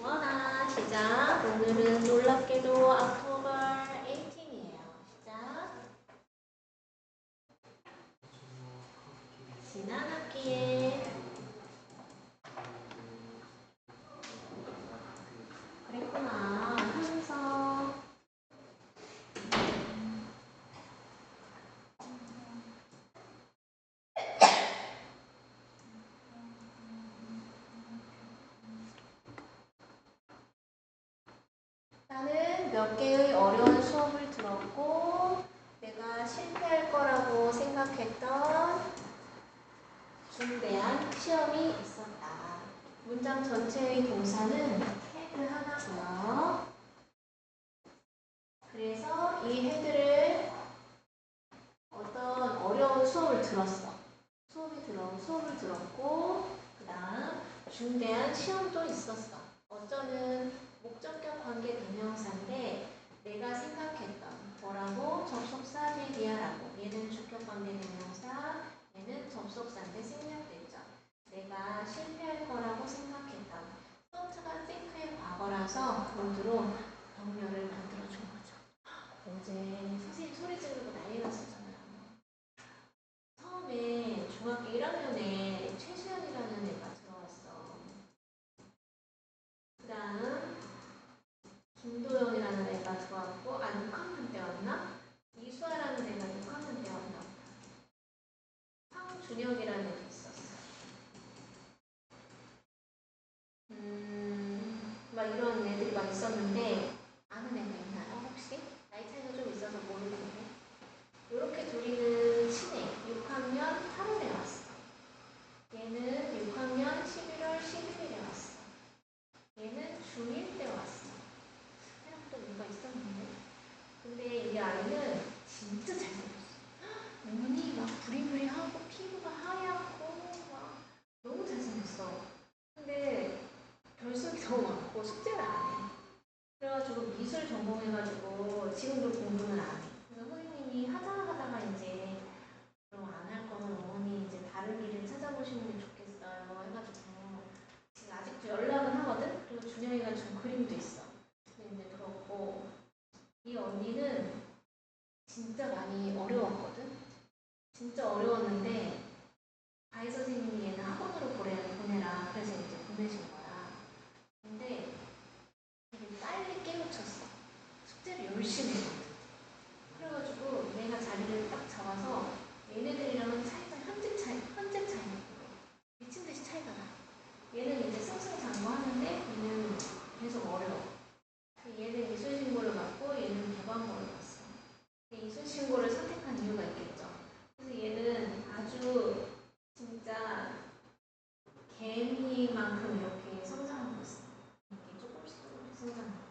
주원아, 시작. 오늘은 놀랍게도 October 18이에요. 시작. 지난 학기에 그랬구나. 하면서 나는 몇 개의 어려운 수업을 들었고 내가 실패할 거라고 생각했던 중대한 시험이 있었다. 문장 전체의 동사는 헤드 하나고요. 그래서 이 헤드를 어떤 어려운 수업을 들었어. 수업을 들었고 그 다음 중대한 시험도 있었어. 어쩌는 목적격 관계 대명사인데 내가 생각했던 뭐라고? 접속사 제디아라고. 얘는 주격 관계 대명사, 얘는 접속사인데 생략됐죠. 내가 실패할 거라고 생각했던 thought think의 과거라서 모두로 병렬을 만들어준 거죠. 어제 선생님 소리 지르고 난리 났었잖아요. 처음에 중학교 1학년에 최수연이라는 애가 들어왔어. 그 다음 김도영이라는 애가 들어왔고 6학년 때였나? 이수아라는 애가 6학년 때였나 보다. 황준혁이라는 애도 있었어. 막 이런 애들이 막 있었는데 아는 애가 있나요 혹시? 나이 차이가 좀 있어서 모르겠는데 이렇게 둘이는 친해. 6학년 8월에 왔어. 얘는 6학년 11월 11일에 왔어. 얘는 중1 때 왔어. 생각보다 뭔가 있었는데. 근데 이 아이는 진짜 잘생겼어. 눈이 막 부리부리하고 피부가 하얗고 막 너무 잘생겼어. 근데 별수기 너무 많고 숙제를 안 해. 그래가지고 미술 전공해가지고 지금도 공부는 안 해. 그래서 선생님이 하다가 이제 그럼 안 할 거면 어머니 이제 다른 길을 찾아보시는 게 좋겠어요 해가지고 지금 아직도 연락은 하거든? 그리고 준영이가 준 그림도 있어. 근데 그렇고 이 언니는 진짜 많이 어려웠거든? 진짜 어려웠는데 과외 선생님이 얘는 학원으로 보내라 그래서 이제 보내신 거야. 근데 되게 빨리 깨우쳤어. 숙제를 열심히 했거든. 그래가지고 내가 자리를 딱 잡아서 얘네들이랑은 차이가 현재 차이 미친 듯이 차이가 나. 얘는 이제 승승장구하는데 얘는 계속 어려워. 얘는 이술 신고를 받고 얘는 부관고를 봤어. 이술 신고를 선택한 이유가 있겠죠. 그래서 얘는 아주 진짜 개미만큼 이렇게 성장하고 있어. 이렇게 조금씩 성장하고.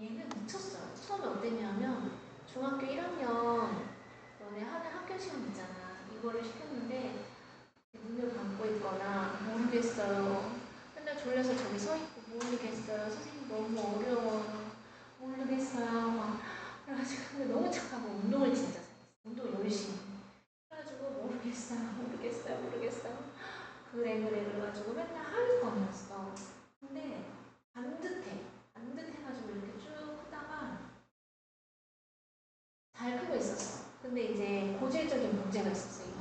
얘는 미쳤어요. 처음에 어땠냐면 중학교 1학년 너네 하는 학교 시험 있잖아. 이거를 시켰는데 눈을 감고 있거나 모르겠어요. 맨날 졸려서 저기 서 있고 모르겠어요. 선생님 너무 어려워요. 모르겠어요. 막 그래가지고 근데 너무 착하고 운동을 진짜 잘했어. 운동 열심히. 그래가지고 모르겠어요. 그래 그래가지고 맨날 하위권이었어. 근데 반듯해가지고 이렇게 쭉 크다가 잘 크고 있었어. 근데 이제 고질적인 문제가 있었어. 이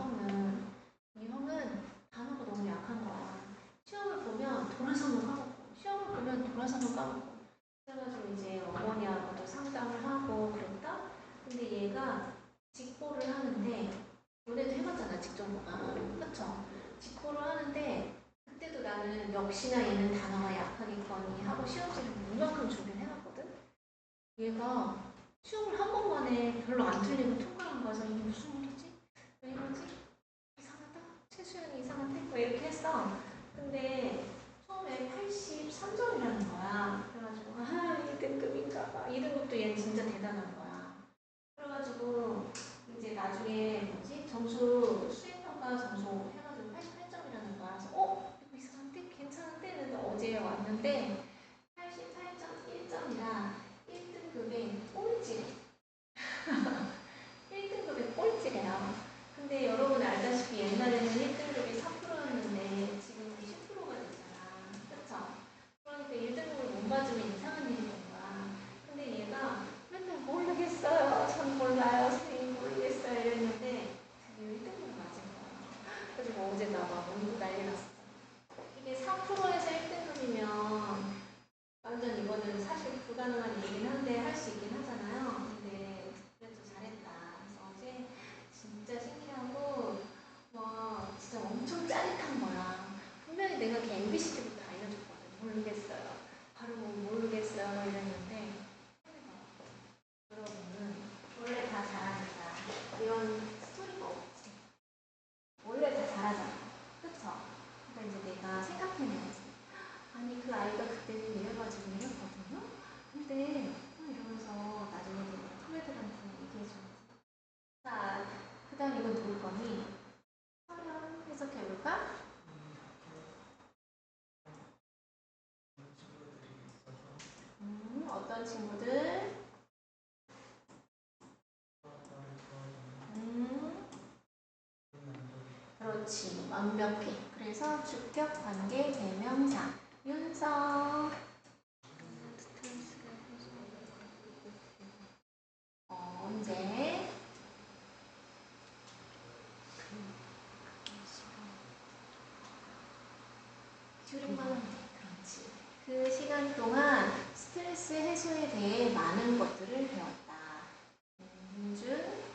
형은 단어가 너무 약한 거야. 시험을 보면 돌아서는 까먹고 그래가지고 이제 어머니하고도 상담을 하고 그랬다. 근데 얘가 직보를 하는데 너네도 해봤잖아 직정보가. 그쵸? 직보를 하는데 그때도 나는 역시나 얘는 단어가 약하겠거니 하고 시험지를 이만큼 준비를 해놨거든. 얘가 시험을 한 번만에 별로 안 틀리고 통과한 거여서 이게 무슨 일이지? 왜 이러지? 이상하다? 최수연이 이상하대? 뭐 이렇게 했어. 근데 처음에 83점이라는 거야. 그래가지고 2등급인가 봐. 2등급도 얘는 진짜 대단한 거야. 그래가지고 이제 나중에 점수 수행평가 점수 해가지고 88점이라는 거야. 그래서 이거 이상한데? 괜찮은데? 그래서 어제 왔는데 88.1점이라 1등급에 꼴찌래. 1등급에 꼴찌래요. 근데 여러분 알다시피 옛날에는 1등급이 4%였는데 지금은 10%가 됐잖아. 그쵸? 그러니까 1등급을 못 어떤 친구들? 그렇지. 완벽해. 그래서 주격 관계 대명사. 윤서. 언제? 줄임말 하면 돼. 그렇지. 그 시간 동안 스트레스 해소에 대해 많은 것들을 배웠다. 윤준.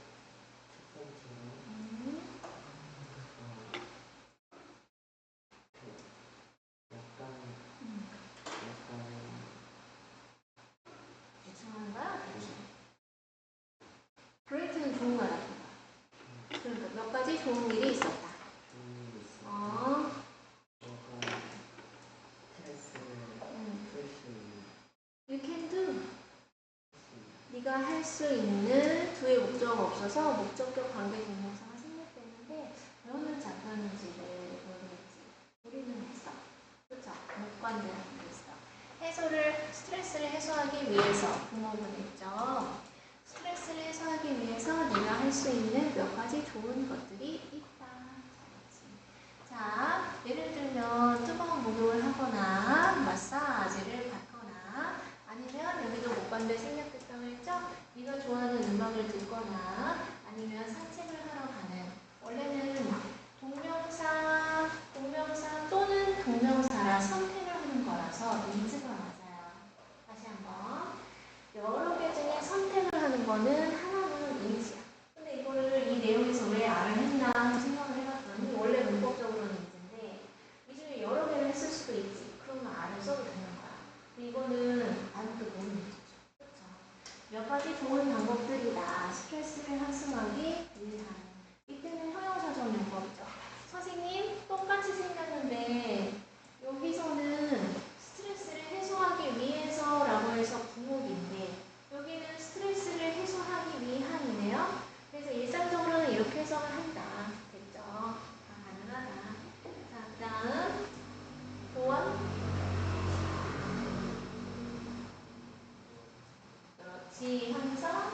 그레이트는 좋은 거야, 나쁜 거야? 그러니까 몇 가지 좋은 일이 있었다. You can do. 네가 할 수 있는 두의 목적어가 없어서 목적격 관계 동명사가 생략되는데 너는 작가는지를 모르겠지. 우리는 했어. 그렇죠? 목관대라는 게 있어. 해소를 스트레스를 해소하기 위해서 부모분 했죠. 스트레스를 해소하기 위해서 내가 할 수 있는 몇 가지 좋은 것들이 있다. 자, 예를 들면 뜨거운 목욕을 하거나 마사지를 받거나 아니면 여기도 목관대 생략됐다고 했죠? 네가 좋아하는 음악을 듣거나 아니면 산책을 하러 가는 원래는 동명사 또는 동명사라 선택을 하는 거라서 이즈가 맞아요. 다시 한번 여러 개 중에 선택을 하는 거는 하나는 이즈야. 근데 이거를 이 내용에서 왜 R을 했나 생각을 해봤더니 원래 문법적으로는 이즈인데 이 중에 여러 개를 했을 수도 있지. 그러면 R을 써도 되는 거야. 이거는 아무도 모르는 거죠. 그렇죠? 몇 가지 좋은 방법들이다. 스트레스를 한승하기 위한. 이때는 형용사적 용법이죠. 선생님 똑같이 생겼는데 여기서는 스트레스를 해소하기 위해서라고 해서 부목인데 여기는 스트레스를 해소하기 위함이네요. 그래서 일상적으로는 이렇게 해석을 한다. 됐죠? 가능하다. 자, 그 다음 도원. 그렇지. 형성.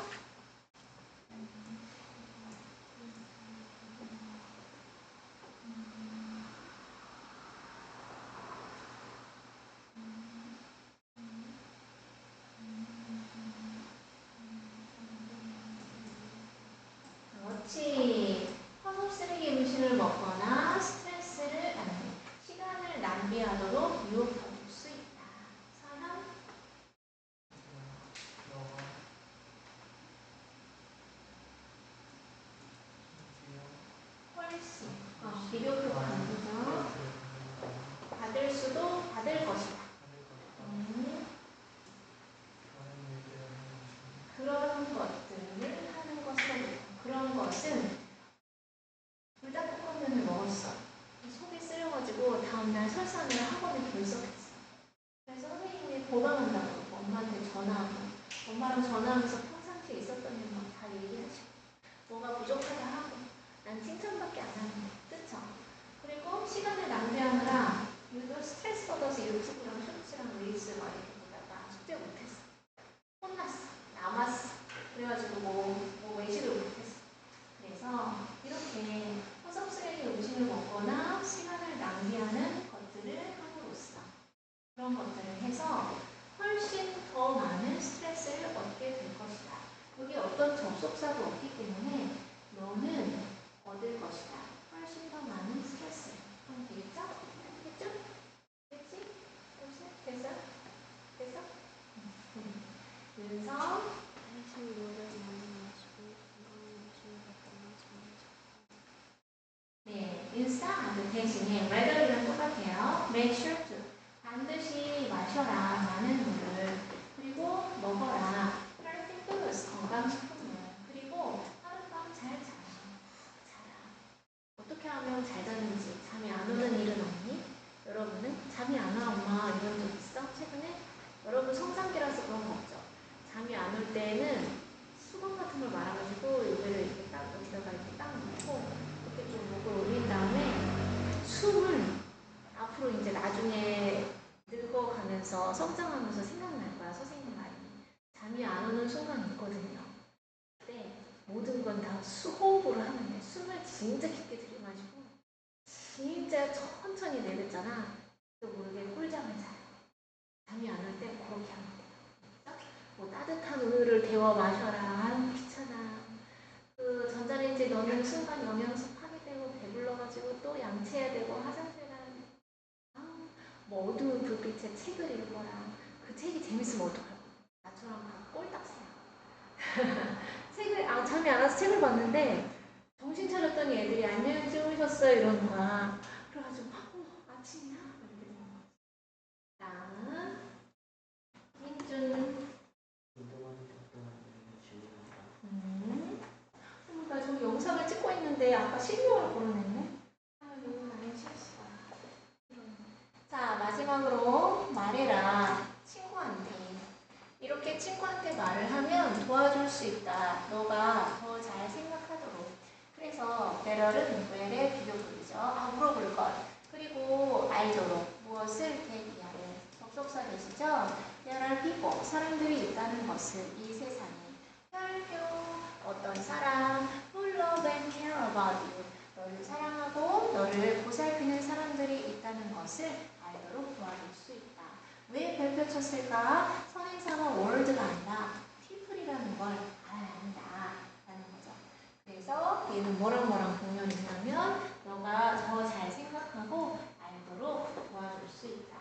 그렇지. 화성 쓰레기 음식을 먹거나 스트레스를 시간을 낭비하도록 유혹할 수 있다. 서현. 훨씬. 비교표 반부죠. 받을 수도 받을 것이다. 그런 것들을 하는 것은 그런 것은 불닭볶음면을 먹었어. 속이 쓰려가지고 다음날 설사를 학원에 결석했어. 그래서 선생님이 보강한다고 엄마한테 전화하고 엄마랑 전화하면서 평상시에 있었던 일 막 다 얘기하시고 뭐가 부족하다 하고 난 칭찬밖에 안 하는데 그쵸? 그리고 시간을 낭비하느라 이거 스트레스 받아서 유튜브랑 쇼츠랑 릴스 막 이렇게 보다가 숙제 못했어. 혼났어. 남았어. 그래가지고 뭐 외식을 못했어. 그래서 이렇게 화성 쓰레기 음식을 먹거나 시간을 낭비하는 것들을 함으로써 그런 것들을 해서 훨씬 더 많은 스트레스를 얻게 될 것이다. 여기 어떤 접속사도 없기 때문에 너는 얻을 것이다. 훨씬 더 많은 스트레스를. 그럼 되겠죠? 됐죠? 됐지? 됐어? 됐어? 윤서. 네, instead 대신에 rather이랑 똑같아요. make sure to 반드시 마셔라 많은 물을 그리고 먹어라 healthy foods 건강식품을 그리고 하룻밤 잘 자라. 어떻게 하면 잘 자는지 잠이 안 오는 일은 없니? 여러분은 잠이 안 와 엄마 이런 적 있어? 최근에? 여러분 성장기라서 그런 거 없죠? 잠이 안 올 때는 수건 같은 걸 말아가지고 여기를 이렇게 딱 여기다가 이렇게 딱 놓고 이렇게 좀 목을 올린 다음에 숨을 앞으로 이제 나중에 늙어가면서 성장하면서 생각날 거야 선생님 말이. 수호흡으로 하면 돼. 숨을 진짜 깊게 들이마시고 진짜 천천히 내뱉잖아. 또 모르게 꿀잠을 자요. 잠이 안 올 때 그렇게 하면 돼요. 뭐 따뜻한 우유를 데워 마셔라. 아유 귀찮아. 그 전자레인지에 넣는 순간 영양소 파괴되고 배불러가지고 또 양치해야 되고 화장실 가는 뭐 어두운 불빛에 책을 읽어라. 그 책이 재밌으면 어떡하고. 나처럼 꼴딱 새요. 책을 잠이 안 와서 책을 봤는데 정신 차렸더니 애들이 안녕히 주무셨어요 이러는 거야. 그래가지고 아침이야? 이렇게 되는 거야. 다음 민준. 나 지금 영상을 찍고 있는데 아까 실명을 걸어냈네. 너무 많이 실수가. 자 마지막으로 말해라. 친구한테. 이렇게 친구한테 말을 하면 도와줄 수 있다. 너가 더 잘 생각하도록. 그래서 better은 where의 비교급이죠. 물어볼 것. 그리고 알도록. 무엇을 대비하는. 접속사 되시죠? There are people. 사람들이 있다는 것을 이 세상에. 별표. 어떤 사람. who love and care about you. 너를 사랑하고 너를 보살피는 사람들이 있다는 것을 알도록 도와줄 수 있다. 왜 별표 쳤을까? 선행사가 world가 아니라 people이라는 걸 알아야 한다 라는 거죠. 그래서 얘는 뭐랑 공연이냐면 너가 더 잘 생각하고 알도록 도와줄 수 있다.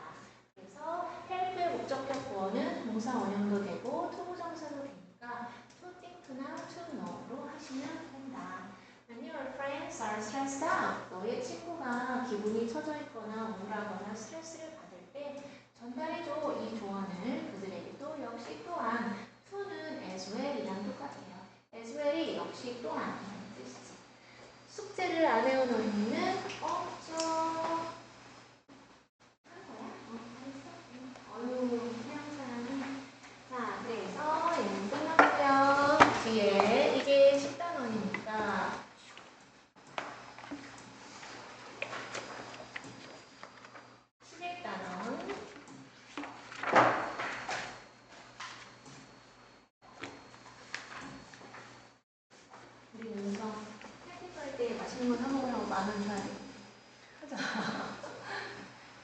그래서 help의 목적격 구어는 동사 원형도 되고 투부정사도 되니까 to think, to나 to know로 하시면 된다. When your friends are stressed out, 너의 친구가 기분이 처져 있거나 우울하거나 스트레스를 받을 때 전달해줘. 이 조언을 그들에게도 역시 또한 to는 as well이랑 똑같아요. as well이 역시 또한이라는 뜻이지. 숙제를 안 해온 어린이는 없죠. 한 거야? 잘했어? 어휴 태양사랑이. 자 그래서 얘는 끝났고요. 뒤에 이게 10단원이니까 11단원. 우리 윤서 헬기할 때 맛있는 거 사먹으라고 10,000원 줘야 돼. 하자.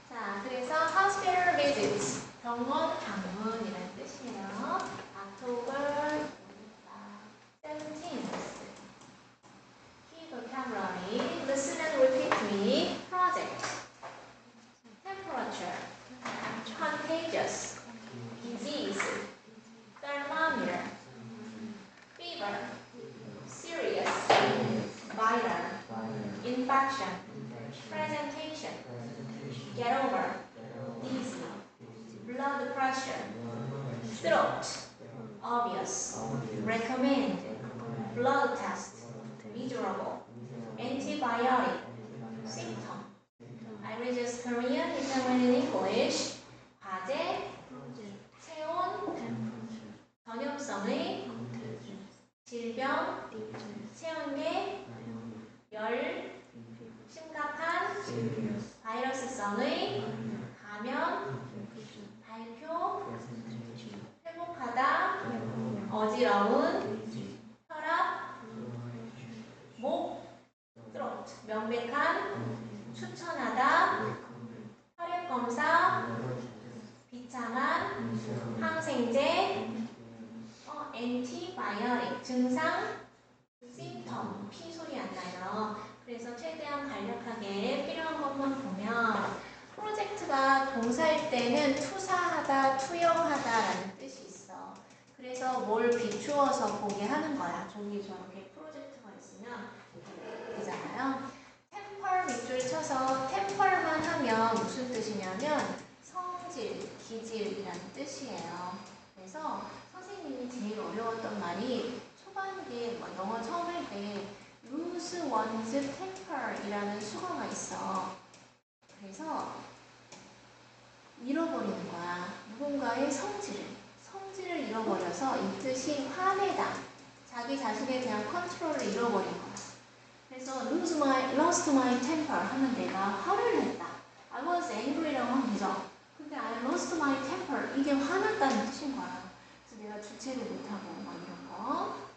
자, 그래서 hospital visits 병원 방문이라는 뜻이에요. October 17th. Key vocabulary. Listen and repeat me. Project. Temperature. Contagious. Disease. Thermometer. Fever. Serious. Viral. Infection. Presentation. Get over. Dizzy. Blood pressure. Throat. Obvious. Recommend. Blood test. Miserable. Antibiotic. Symptom. I read just Korean, you can read in English. 과제. 체온. 전염성의. 질병. 체온계. 열. 심각한. 바이러스성의. 감염. 발표. 회복하다. 어지러운. 혈압. 목. throat. 명백한. 추천하다. 혈액검사. 비참한. 항생제. 엔티바이오틱. 증상. symptom. 피 소리 안 나요. 그래서 최대한 간략하게 필요한 것만 보면 프로젝트가 동사일 때는 투사하다, 투영하다 라는 뜻이 있어. 그래서 뭘 비추어서 보게 하는 거야. 종이 저렇게 프로젝트가 있으면 되잖아요. 템펄 밑줄 쳐서 템펄만 하면 무슨 뜻이냐면 성질, 기질이라는 뜻이에요. 그래서 선생님이 제일 어려웠던 말이 초반기에 영어 처음 할 때 lose one's temper 이라는 수거가 있어. 그래서 잃어버리는 거야. 누군가의 성질을 잃어버려서 이 뜻이 화내다. 자기 자신에 대한 컨트롤을 잃어버린 거야. 그래서 lost my temper 하면 내가 화를 냈다. I was angry라고 하면 되죠. 근데 I lost my temper 이게 화났다는 뜻인 거야. 그래서 내가 주체를 못하고 막 이런 거.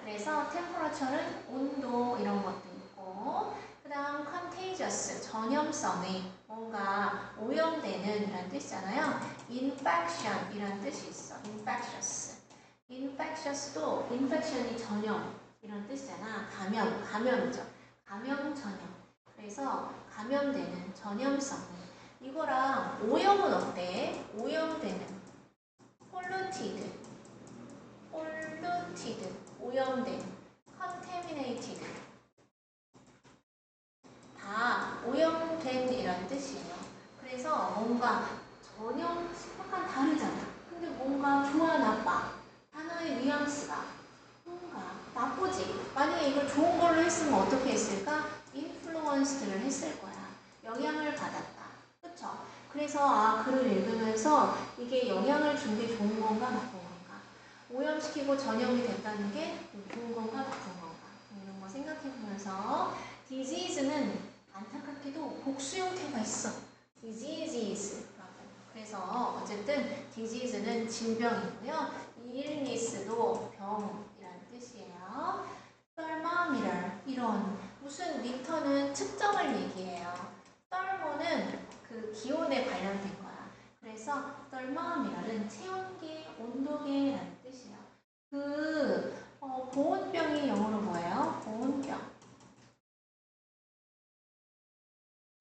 그래서 temperature는 온도 이런 것도 있고, 그 다음 contagious 전염성이 뭔가 오염되는 이란 뜻이잖아요. infection 이란 뜻이 있어. infectious도 infection이 전염 이런 뜻이잖아. 감염이죠. 감염 전염. 그래서 감염되는 전염성이 이거랑 오염은 어때? 오염되는 polluted 오염된 contaminated 다 오염된 이란 뜻이에요. 그래서 뭔가 전혀 약간 다르잖아. 근데 뭔가 좋아 나빠 단어의 뉘앙스가 뭔가 나쁘지. 만약에 이걸 좋은 걸로 했으면 어떻게 했을까? influence를 했을 거야. 영향을 받았다. 그쵸? 그래서 글을 읽으면서 이게 영향을 준 게 좋은 건가 나쁜 건가? 오염시키고 전염이 됐다는 게 좋은 건가 나쁜 건가? 이런 거 생각해 보면서 disease는 안타깝게도 복수 형태가 있어. diseases라고. 그래서 어쨌든 disease는 질병이고요. illness도 병이라는 뜻이에요. thermometer 이런 무슨 미터는 측정을 얘기해요. thermo는 그 기온에 관련된 거야. 그래서 thermometer는 체온계, 온도계라는 뜻이에요. 보온병이 영어로 뭐예요? 보온병.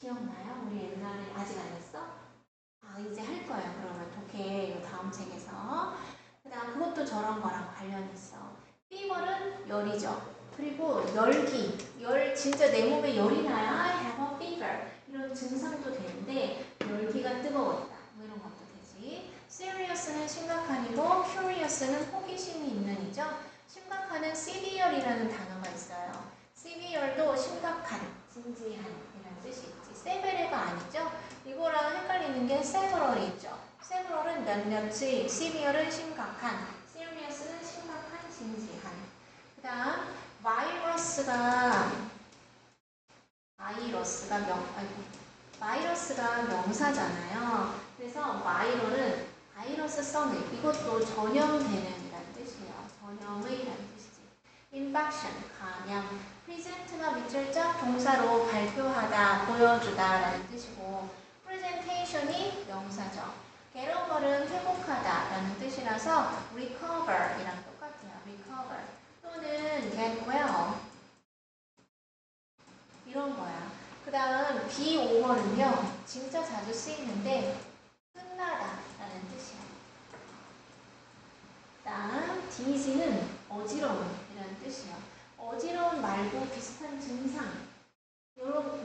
기억나요? 우리 옛날에 아직 안 했어? 이제 할 거예요. 그러면 독해 다음 책에서. 그 다음 그것도 저런 거랑 관련이 있어. fever는 열이죠. 그리고 열기, 진짜 내 몸에 열이 나요. I have a fever. 이런 증상도 되는데 열기가 뜨거웠다. 뭐 이런 것도 되지. seriously 심각한이고 curious는 호기심이 있는 이죠. 심각한은 severe이라는 단어가 있어요. severe도 심각한, 진지한 이라는 뜻이 있지. severe가 아니죠. 이거랑 헷갈리는 게 several이 있죠. several은 몇몇의, severe는 심각한, serious는 심각한, 진지한. 그 다음 바이러스가 명사잖아요. 그래서 바이럴은 바이러스성의 이것도 전염되는 이라는 뜻이에요. 전염의 이라는 뜻이지. infection 감염. present가 밑줄적 동사로 발표하다, 보여주다 라는 뜻이고 presentation이 명사죠. get over는 회복하다 라는 뜻이라서 recover 이랑 똑같아요. recover 또는 get well 이런 거야. 그 다음 be over는요. 진짜 자주 쓰이는데 끝나다 라는 뜻이야. 그 다음 dizzy는 어지러움 이라는 뜻이야. 어지러움 말고 비슷한 증상. 요런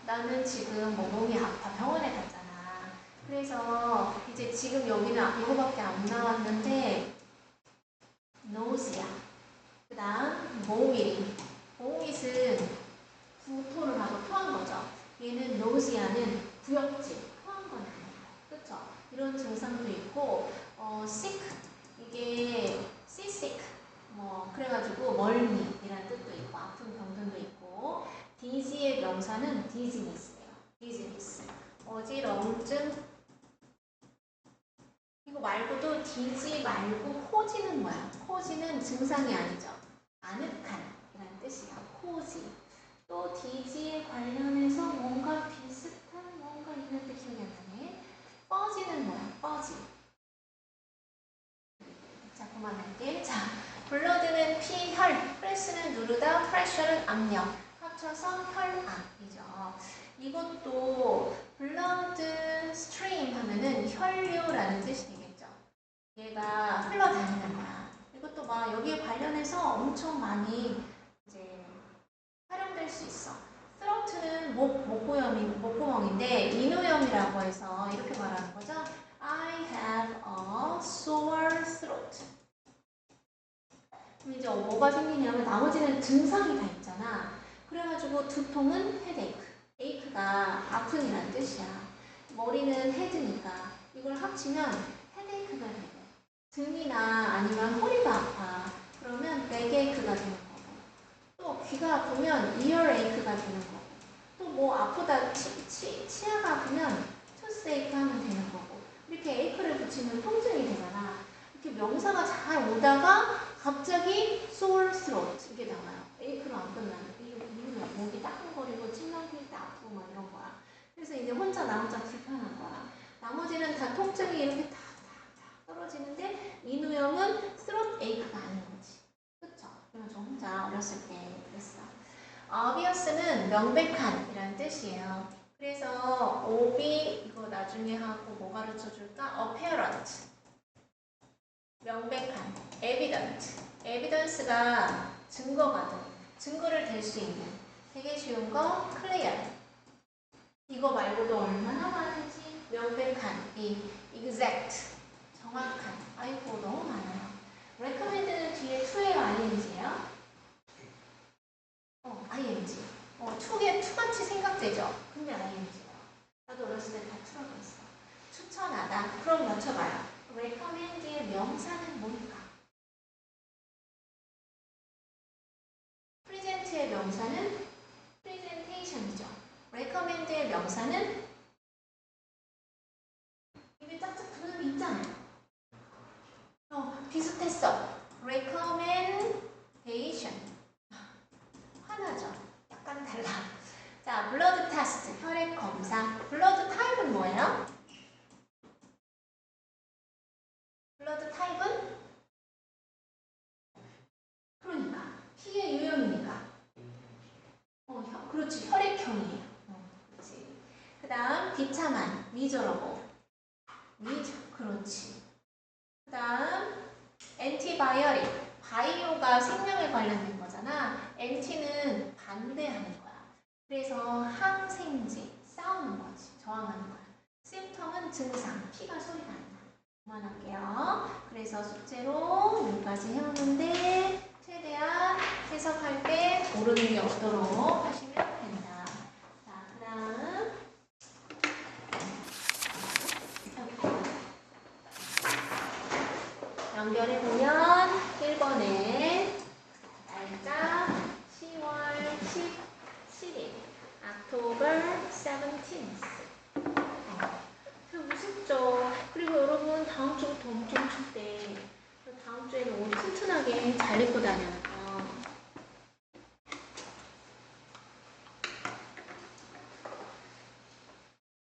나는 지금 몸이 아파 병원에 갔잖아. 그래서 이제 지금 여기는 이거밖에 안 나왔는데 nausea. 그 다음 vomit은 구토를 하고 토한 거죠. 얘는 nausea는 구역질, 토한 건 아니에요. 그쵸? 이런 증상도 있고, sick, 이게 seasick, 그래가지고 멀미이라는 뜻도 있고, 아픈 병든도 있고, dizzy의 명사는 dizziness예요. dizziness. 어지러움증. 이거 말고도 dizzy 말고 코지는 뭐야? 코지는 증상이 아니죠. 아늑한이라는 뜻이야. 코지. 또 dizzy에 관련해서 뭔가 비슷한 뭔가 있는데 기억이 안 나네. 뻐지는 뭐야? 뻐지. 자, 그만할게. 자, 블러드는 피, 혈, 프레스는 누르다, 프레셔는 압력. 합쳐서 혈압이죠. 이것도 블러드 스트림 하면은 혈류라는 뜻이 되겠죠. 얘가 흘러다니는 거야. 이것도 여기에 관련해서 엄청 많이 이제 활용될 수 있어. throat는 목구멍인데 인후염이라고 해서 이렇게 말하는 거죠. I have a sore throat. 그럼 이제 뭐가 생기냐면 나머지는 증상이 다 있잖아. 그래가지고 두통은 headache. ache가 아픈이란 뜻이야. 머리는 head니까 이걸 합치면 headache가 되고 등이나 아니면 허리가 아파. 그러면 backache가 되는 거고 또 귀가 아프면 earache가 되는 거고 또 아프다 치아가 아프면 toothache 하면 되는 거고 이렇게 ache를 붙이면 통증이 되잖아. 이렇게 명사가 잘 오다가 갑자기 sore throat 이게 나와요. A크로 안 끝나는. 이유는 목이 따끔거리고 침낭길 때 아프고 막 이런 거야. 그래서 이제 나 혼자 불편한 거야. 나머지는 다 통증이 이렇게 탁탁탁 떨어지는데 인후염은 throat ache가 아닌 거지. 그쵸? 그러면 저 혼자 어렸을 때 그랬어. obvious는 명백한 이라는 뜻이에요. 그래서 ob 이거 나중에 하고 뭐 가르쳐 줄까? apparent 명백한 evident evidence가 증거거든. 증거를 댈 수 있는 되게 쉬운 거 clear 이거 말고도 얼마나 많은지 명백한 exact 정확한 아이고 너무 많아요. recommend는 뒤에 to예요 ing예요? ing 투같이 생각되죠? 근데 ing예요. 나도 어렸을 때 다 투라고 했어. 추천하다. 그럼 맞춰봐요. recommend의 명사는 뭘까? present의 명사는 presentation이죠. recommend의 명사는 입에 짝짝 붙는 게 있잖아요. 비슷했어. recommendation 하나죠. 약간 달라. 자, blood test 혈액 검사. blood type은 뭐예요? blood type은 그러니까 피의 유형이니까. 그렇지. 혈액형이에요. 그렇지. 그 다음 비참한 미저러고 미저 그렇지. 그 다음 엔티바이오릭 바이오가 생명에 관련된 거잖아. 엔티는 반대하는 거야. 그래서 항생제 싸우는 거지. 저항하는 거야. 심텀은 증상 피가 소리가 안 나. 그만할게요. 그래서 숙제로 여기까지 해오는데 최대한 해석할 때 모르는 게 없도록 하시면 된다. 자, 그 다음 연결해보면 1번에 날짜 10월 17일 October 17th 우습죠. 그리고 여러분 다음 주부터 엄청 춥대. 다음 주에는 옷 튼튼하게 잘 입고 다녀요.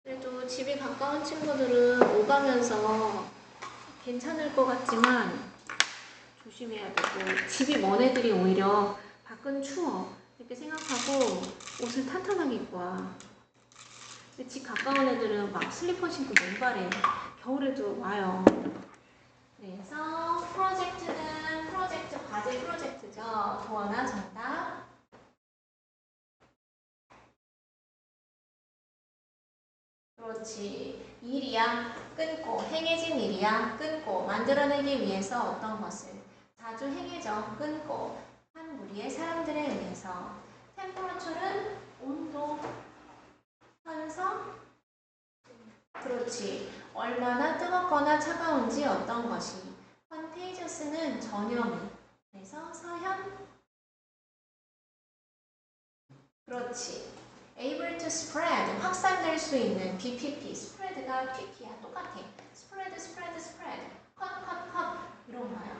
그래도 집이 가까운 친구들은 오가면서 괜찮을 것 같지만 조심해야 되고 집이 먼 애들이 오히려 밖은 추워 이렇게 생각하고 옷을 탄탄하게 입고 와. 근데 집 가까운 애들은 막 슬리퍼 신고 맨발에 겨울에도 와요. 그래서 프로젝트는 과제 프로젝트죠. 도어나 정답. 그렇지. 일이야 끊고 행해진 일이야 끊고 만들어내기 위해서 어떤 것을 자주 행해져 끊고 한 무리의 사람들에 의해서 템퍼러처는 온도 현서 그렇지. 얼마나 뜨겁거나 차가운지 어떤 것이 컨테이저스는 전염이 그래서 서현 그렇지. able to spread 확산될 수 있는 BPP spread가 PP야 똑같아. spread cut 이런 거야.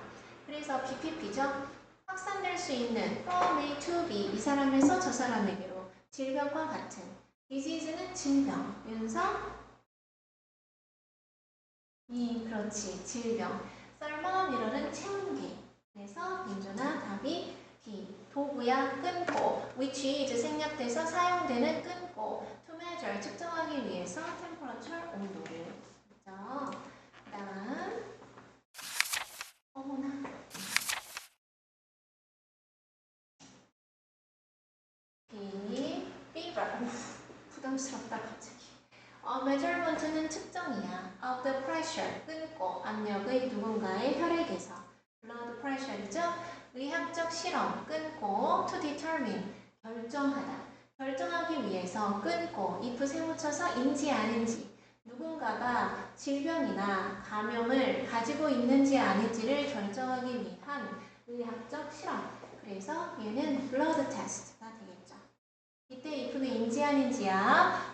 그래서 BPP죠. 확산될 수 있는 from A to B 이 사람에서 저 사람에게로 질병과 같은 disease는 질병 윤서 그렇지 질병 thermometer는 체온계 그래서 민준아 답이 B 도구야 끊고 which is 생략돼서 사용되는 끊고 to measure 측정하기 위해서 temperature 온도를 그죠? 그 다음 어머나 B fever 부담스럽다 갑자기 measurement는 측정이야 of the pressure 끊고 압력의 누군가의 혈액에서 blood pressure이죠? 의학적 실험 끊고 to determine 결정하기 위해서 끊고 if 세워쳐서 인지 아닌지 누군가가 질병이나 감염을 가지고 있는지 아닌지를 결정하기 위한 의학적 실험 그래서 얘는 blood test가 되겠죠. 이때 if는 인지 아닌지야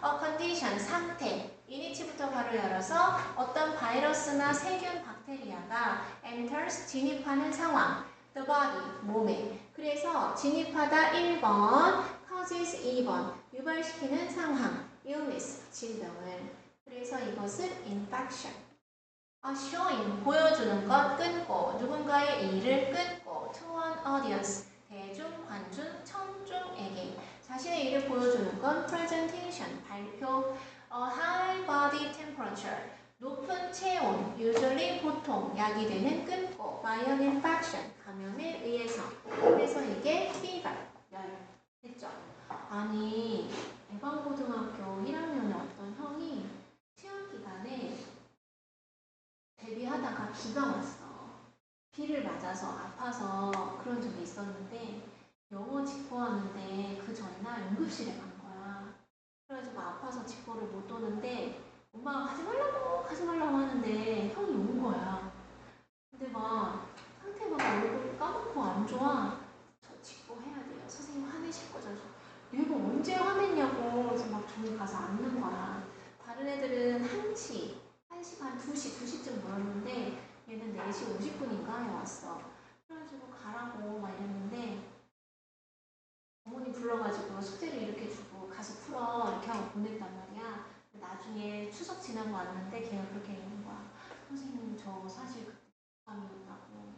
condition 상태 이니치부터 바로 열어서 어떤 바이러스나 세균 박테리아가 enters 진입하는 상황 the body, 몸에. 그래서 진입하다 1번, causes 2번, 유발시키는 상황, illness, 질병을. 그래서 이것은 infection. showing, 보여주는 것, 끊고, 누군가의 일을 끊고, to an audience, 대중, 관중, 청중에게. 자신의 일을 보여주는 건 presentation, 발표, high body temperature, 높은 체온, usually 보통, 야기되는 끊고, by an infection, 감염에 의해서. 그래서 이게 fever, 열, 됐죠? 아니, 대방고등학교 1학년에 어떤 형이 시험 기간에 데뷔하다가 비가 왔어. 비를 맞아서 아파서 그런 적이 있었는데 영어 직보하는데 그 전날 응급실에 간 거야. 그래가지고 아파서 직보를 못 오는데 엄마가 가지 말라고 하는데 형이 온 거야. 근데 막 상태가 막 얼굴 까맣고 안 좋아. 저 직보 해야 돼요. 선생님 화내실 거죠? 내가 언제 화냈냐고. 그래서 막 저기 가서 앉는 거야. 다른 애들은 1시 한 2시쯤 모였는데 얘는 4시 50분인가에 왔어. 그래가지고 가라고 막 이랬는데 어머니 불러가지고 숙제를 이렇게 주고 가서 풀어 이렇게 하고 보냈단 말이야. 나중에 추석 지나고 왔는데 걔가 그렇게 얘기하는 거야. 선생님 저 사실 그때 감이었다고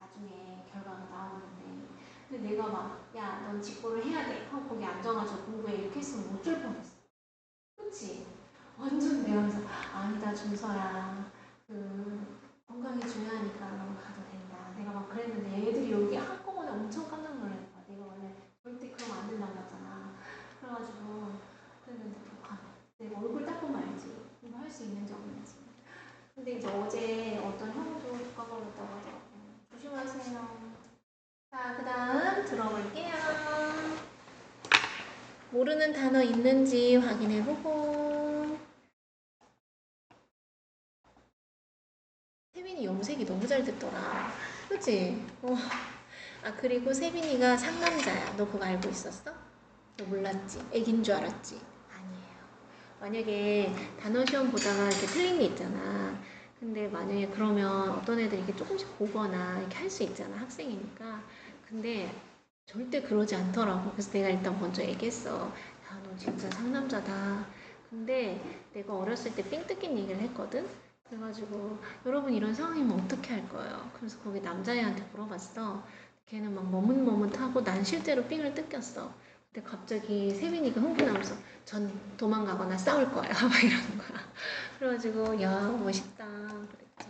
나중에 결과가 나오는데 근데 내가 막 야 넌 직보를 해야 돼 하고 거기 앉아가지고 공부해 이렇게 했으면 어쩔 뻔했어. 그치? 완전 내면서 아니다 준서야 그 건강이 중요하니까 너 가도 된다. 내가 막 그랬는데 얘들이 여기 한꺼번에 엄청 깜짝 놀랄 거야. 내가 원래 절대 그러면 안 된다고 했잖아. 그래가지고 그랬는데 내가 얼굴 딱 보면 알지. 이거 할 수 있는지 없는지. 근데 이제 어제 어떤 형도 독가 걸렸다고 하더라고. 조심하세요. 자, 그 다음 들어볼게요. 모르는 단어 있는지 확인해보고. 세빈이 염색이 너무 잘 됐더라. 그치? 아, 그리고 세빈이가 상남자야. 너 그거 알고 있었어? 너 몰랐지? 애긴 줄 알았지? 아니에요. 만약에 단어 시험 보다가 이렇게 틀린 게 있잖아. 근데 만약에 그러면 어떤 애들이 이렇게 조금씩 보거나 이렇게 할 수 있잖아. 학생이니까. 근데 절대 그러지 않더라고. 그래서 내가 일단 먼저 얘기했어. 야, 너 진짜 상남자다. 근데 내가 어렸을 때 삥 뜯긴 얘기를 했거든? 그래가지고 여러분 이런 상황이면 어떻게 할 거예요? 그래서 거기 남자애한테 물어봤어. 걔는 막 머뭇머뭇하고 난 실제로 삥을 뜯겼어. 근데 갑자기 세빈이가 흥분하면서 전 도망가거나 싸울 거야. 막 이러는 거야. 그래가지고 야 멋있다 그랬지.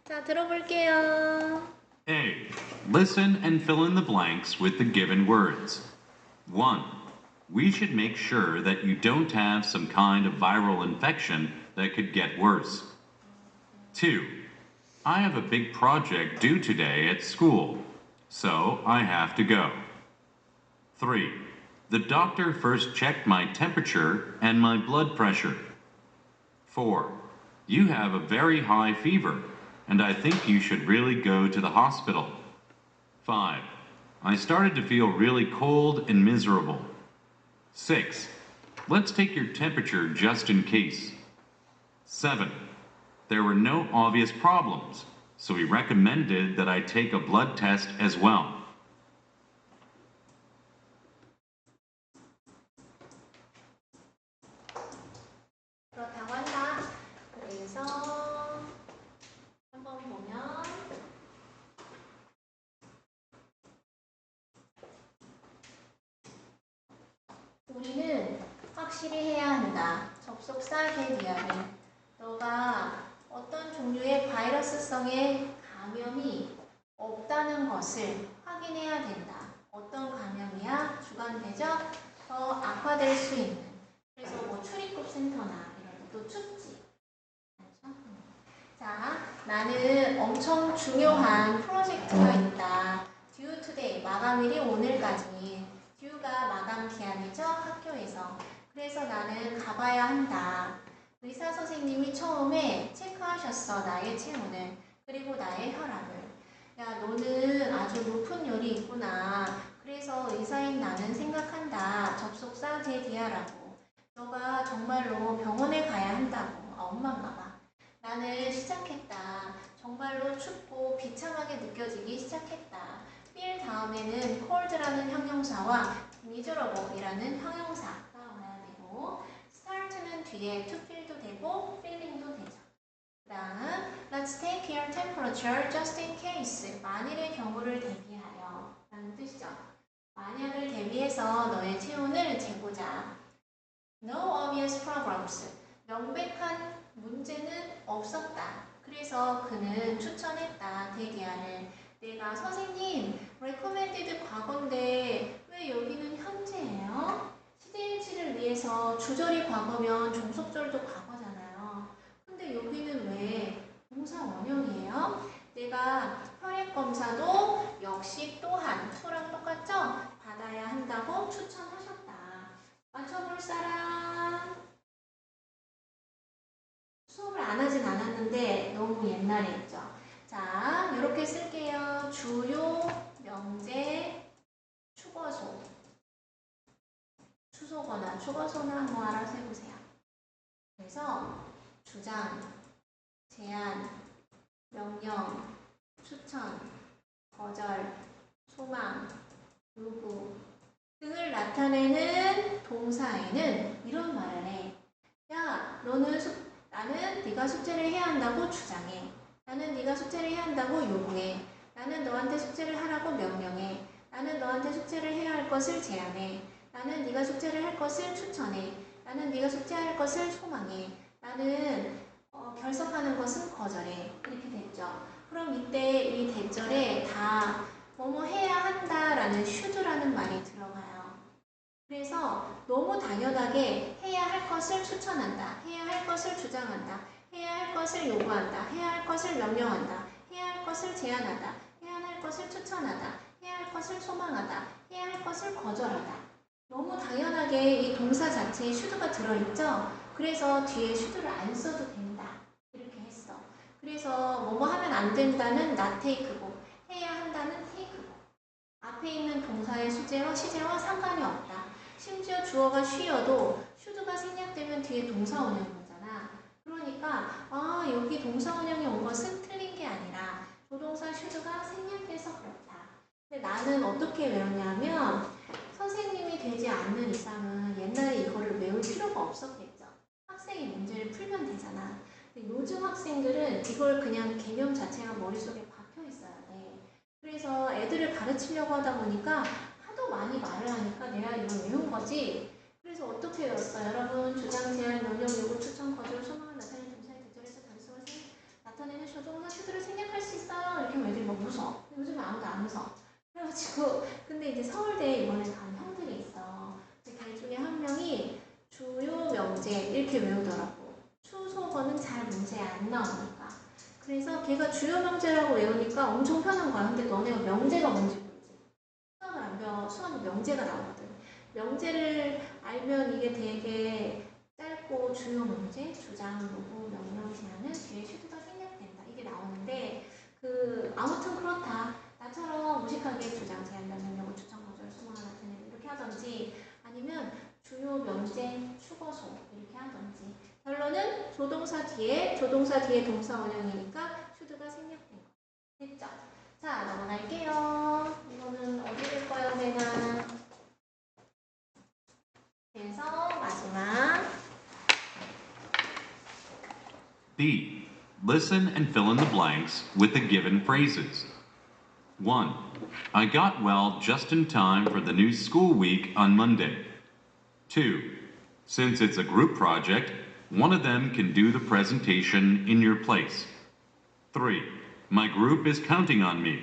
자 들어볼게요. A. Listen and fill in the blanks with the given words. 1. We should make sure that you don't have some kind of viral infection that could get worse. 2. I have a big project due today at school, so I have to go. 3. The doctor first checked my temperature and my blood pressure. 4. You have a very high fever, and I think you should really go to the hospital. 5. I started to feel really cold and miserable. 6. Let's take your temperature just in case. 7. There were no obvious problems, so we recommended that I take a blood test as well. 그렇다고 한다. 그래서 한번 보면 우리는 확실히 해야 한다. 접속사 게디아를 너가 어떤 종류의 바이러스성의 감염이 없다는 것을 확인해야 된다. 어떤 감염이야? 주관대적 더 악화될 수 있는. 그래서 뭐 출입국 센터나 이런 또 춥지. 자, 나는 엄청 중요한 프로젝트가 있다. due today, 마감일이 오늘까지. due가 마감 기한이죠, 학교에서. 그래서 나는 가봐야 한다. 의사 선생님이 처음에 체크하셨어, 나의 체온을. 그리고 나의 혈압을. 야, 너는 아주 높은 열이 있구나. 그래서 의사인 나는 생각한다. 접속사 제디아라고. 너가 정말로 병원에 가야 한다고. 엄마인가 봐. 나는 시작했다. 정말로 춥고 비참하게 느껴지기 시작했다. feel 다음에는 cold라는 형용사와 miserable이라는 형용사가 와야 되고 start는 뒤에 to feel도 되고 feeling도 되죠. 그 다음 let's take your temperature just in case. 만일의 경우를 대비하여 라는 뜻이죠. 만약을 대비해서 너의 체온을 재보자. No obvious problems. 명백한 문제는 없었다. 그래서 그는 추천했다. 대기하를. 내가 선생님, recommended 과거인데 왜 여기는 현재예요? 시제일치를 위해서 주절이 과거면 종속절도 과거잖아요. 근데 여기는 왜 동사 원형이에요? 내가 혈액 검사도 역시 또한 to랑 똑같죠? 받아야 한다고 추천하셨다. 맞춰볼 사람? 수업을 안 하진 않았는데 너무 옛날에 했죠. 자, 이렇게 쓸게요. 주요, 명제, 축어소. 추소거나 축어소나 뭐 알아서 해보세요. 그래서 주장, 제안, 명령, 추천, 거절, 소망, 요구 등을 나타내는 동사에는 이런 말을 해. 야, 나는 네가 숙제를 해야 한다고 주장해. 나는 네가 숙제를 해야 한다고 요구해. 나는 너한테 숙제를 하라고 명령해. 나는 너한테 숙제를 해야 할 것을 제안해. 나는 네가 숙제를 할 것을 추천해. 나는 네가 숙제할 것을 소망해. 나는 결석하는 것은 거절해. 이렇게 됐죠. 그럼 이때 이 대절에 다 뭐뭐 해야 한다라는 should라는 말이 들어가요. 그래서 너무 당연하게 해야 할 것을 추천한다. 해야 할 것을 주장한다. 해야 할 것을 요구한다. 해야 할 것을 명령한다. 해야 할 것을 제안하다. 해야 할 것을 추천하다. 해야 할 것을 소망하다. 해야 할 것을 거절하다. 너무 당연하게 이 동사 자체에 should가 들어있죠? 그래서 뒤에 should를 안 써도 된다. 이렇게 했어. 그래서 뭐뭐 하면 안 된다는 not take고 해야 한다는 take고 앞에 있는 동사의 수제와 시제와 상관이 없다. 심지어 주어가 she여도 should가 생략되면 뒤에 동사 원형이 오잖아. 그러니까 여기 동사 원형이 온 것은 틀린 게 아니라 조동사 should가 생략돼서 그렇다. 근데 나는 어떻게 외웠냐면 선생님이 되지 않는 이상은 옛날에 이거를 외울 필요가 없었겠죠. 학생이 문제를 풀면 되잖아. 근데 요즘 학생들은 이걸 그냥 개념 자체가 머릿속에 박혀 있어야 돼. 그래서 애들을 가르치려고 하다 보니까 하도 많이 말을 하니까 내가 이걸 외운 거지. 그래서 어떻게 외웠어요? 여러분 주장, 제안, 명령, 요구, 추천, 거절, 소망을 나타내는 동사의 대절에서 단수를 나타내는 조동사 슈드를 생략할 수 있어요. 이렇게 하면 애들이 막 웃어. 요즘에 아무도 안 웃어. 그래가지고 근데 이제 서울대에 이번에 간 형들이 있어. 걔 중에 한 명이 주요 명제 이렇게 외우더라고. 추소거는 잘 문제에 안 나오니까. 그래서 걔가 주요 명제라고 외우니까 엄청 편한 거야. 근데 너네가 명제가 뭔지 모르지. 수학을 안 배워. 수학은 명제가 나오거든. 명제를 알면 이게 되게 짧고 주요 문제, 주장, 요구, 명령, 제안은 뒤에 슈드가 생략된다. 이게 나오는데 아무튼 그렇다. 나처럼 무식하게 주장, 제안, 명령, 요구, 추천, 거절, 소망을 나타내는 이렇게 하던지 아니면 주요 명제, 축어소 이렇게 하던지 결론은 조동사 뒤에 동사 원형이니까 슈드가 생략된 거. 됐죠? 자, 넘어갈게요. 이거는 어디 읽어야 되나? 그래서 마지막 B. Listen and fill in the blanks with the given phrases. 1. I got well just in time for the new school week on Monday. 2. Since it's a group project, one of them can do the presentation in your place. 3. My group is counting on me.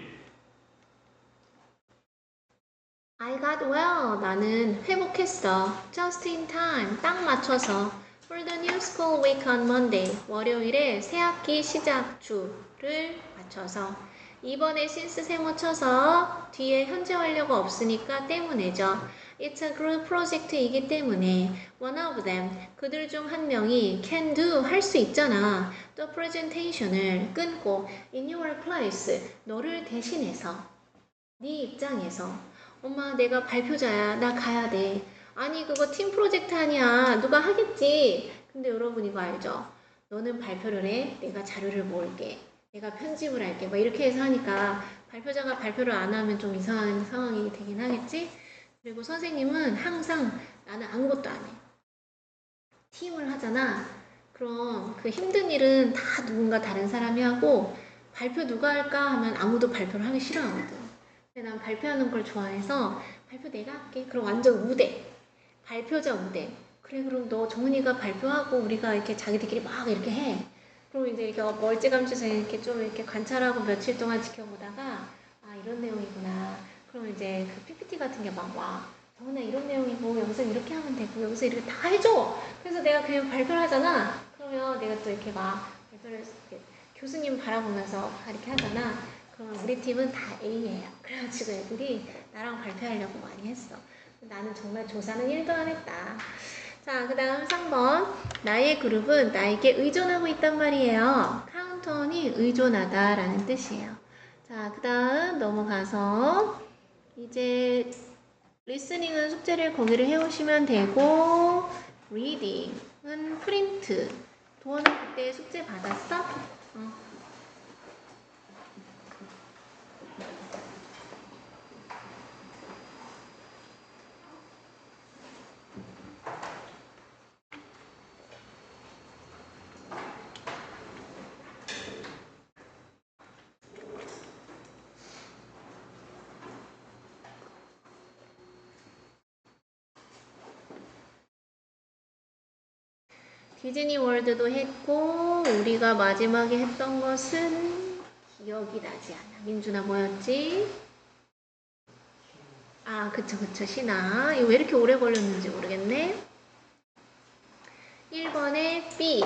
I got well. 나는 회복했어. Just in time. 딱 맞춰서. For the new school week on Monday. 월요일에 새학기 시작 주를 맞춰서. 2번에 since 세모 쳐서 뒤에 현재 완료가 없으니까 때문에죠. It's a group project이기 때문에 one of them, 그들 중 한 명이 can do, 할 수 있잖아. The presentation을 끊고 in your place, 너를 대신해서 네 입장에서 엄마 내가 발표자야. 나 가야 돼. 아니 그거 팀 프로젝트 아니야. 누가 하겠지. 근데 여러분 이거 알죠? 너는 발표를 해. 내가 자료를 모을게. 내가 편집을 할게. 막 이렇게 해서 하니까 발표자가 발표를 안 하면 좀 이상한 상황이 되긴 하겠지? 그리고 선생님은 항상 나는 아무것도 안 해. 팀을 하잖아. 그럼 그 힘든 일은 다 누군가 다른 사람이 하고 발표 누가 할까 하면 아무도 발표를 하기 싫어하거든. 근데 난 발표하는 걸 좋아해서 발표 내가 할게. 그럼 완전 우대. 발표자 우대. 그래 그럼 너 정은이가 발표하고 우리가 이렇게 자기들끼리 막 이렇게 해. 그럼 이제 이렇게 멀찌감치서 이렇게 좀 이렇게 관찰하고 며칠 동안 지켜보다가 아 이런 내용이구나. 그럼 이제 그 PPT 같은 게 막 와. 정은아 이런 내용이고 여기서 이렇게 하면 되고 여기서 이렇게 다 해줘. 그래서 내가 그냥 발표를 하잖아. 그러면 내가 또 이렇게 막 발표를 이렇게 교수님 바라보면서 이렇게 하잖아. 그러면 우리 팀은 다 A예요. 그래가지고 애들이 나랑 발표하려고 많이 했어. 나는 정말 조사는 1도 안 했다. 자, 그 다음 3번. 나의 그룹은 나에게 의존하고 있단 말이에요. 카운턴이 의존하다라는 뜻이에요. 자, 그 다음 넘어가서 이제 리스닝은 숙제를 거기를 해오시면 되고 리딩은 프린트. 도원은 그때 숙제 받았어? 디즈니 월드도 했고 우리가 마지막에 했던 것은 기억이 나지 않아. 민준아 뭐였지? 아 그쵸 신화. 이거 왜 이렇게 오래 걸렸는지 모르겠네. 1번에 B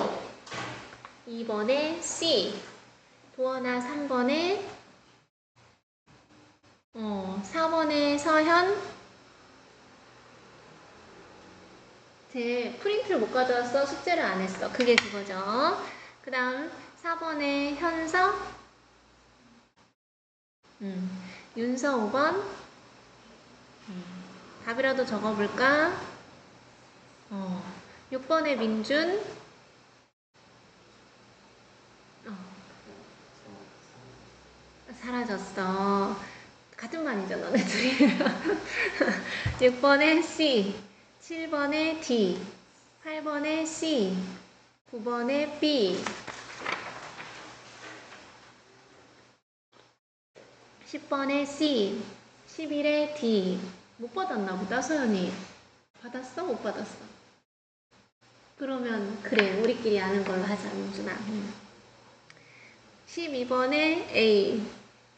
2번에 C 도원아 3번에 4번에 서현. 제 프린트를 못 가져왔어. 숙제를 안 했어. 그게 그거죠. 그 다음 4번에 현서 윤서 5번 답이라도 적어볼까? 6번에 민준 사라졌어. 같은 반이죠 너네 둘이. 6번에 C 7번에 D 8번에 C 9번에 B 10번에 C 11에 D. 못 받았나 보다 소연이. 받았어? 못 받았어? 그러면 그래 우리끼리 아는 걸로 하자 민준아. 12번에 A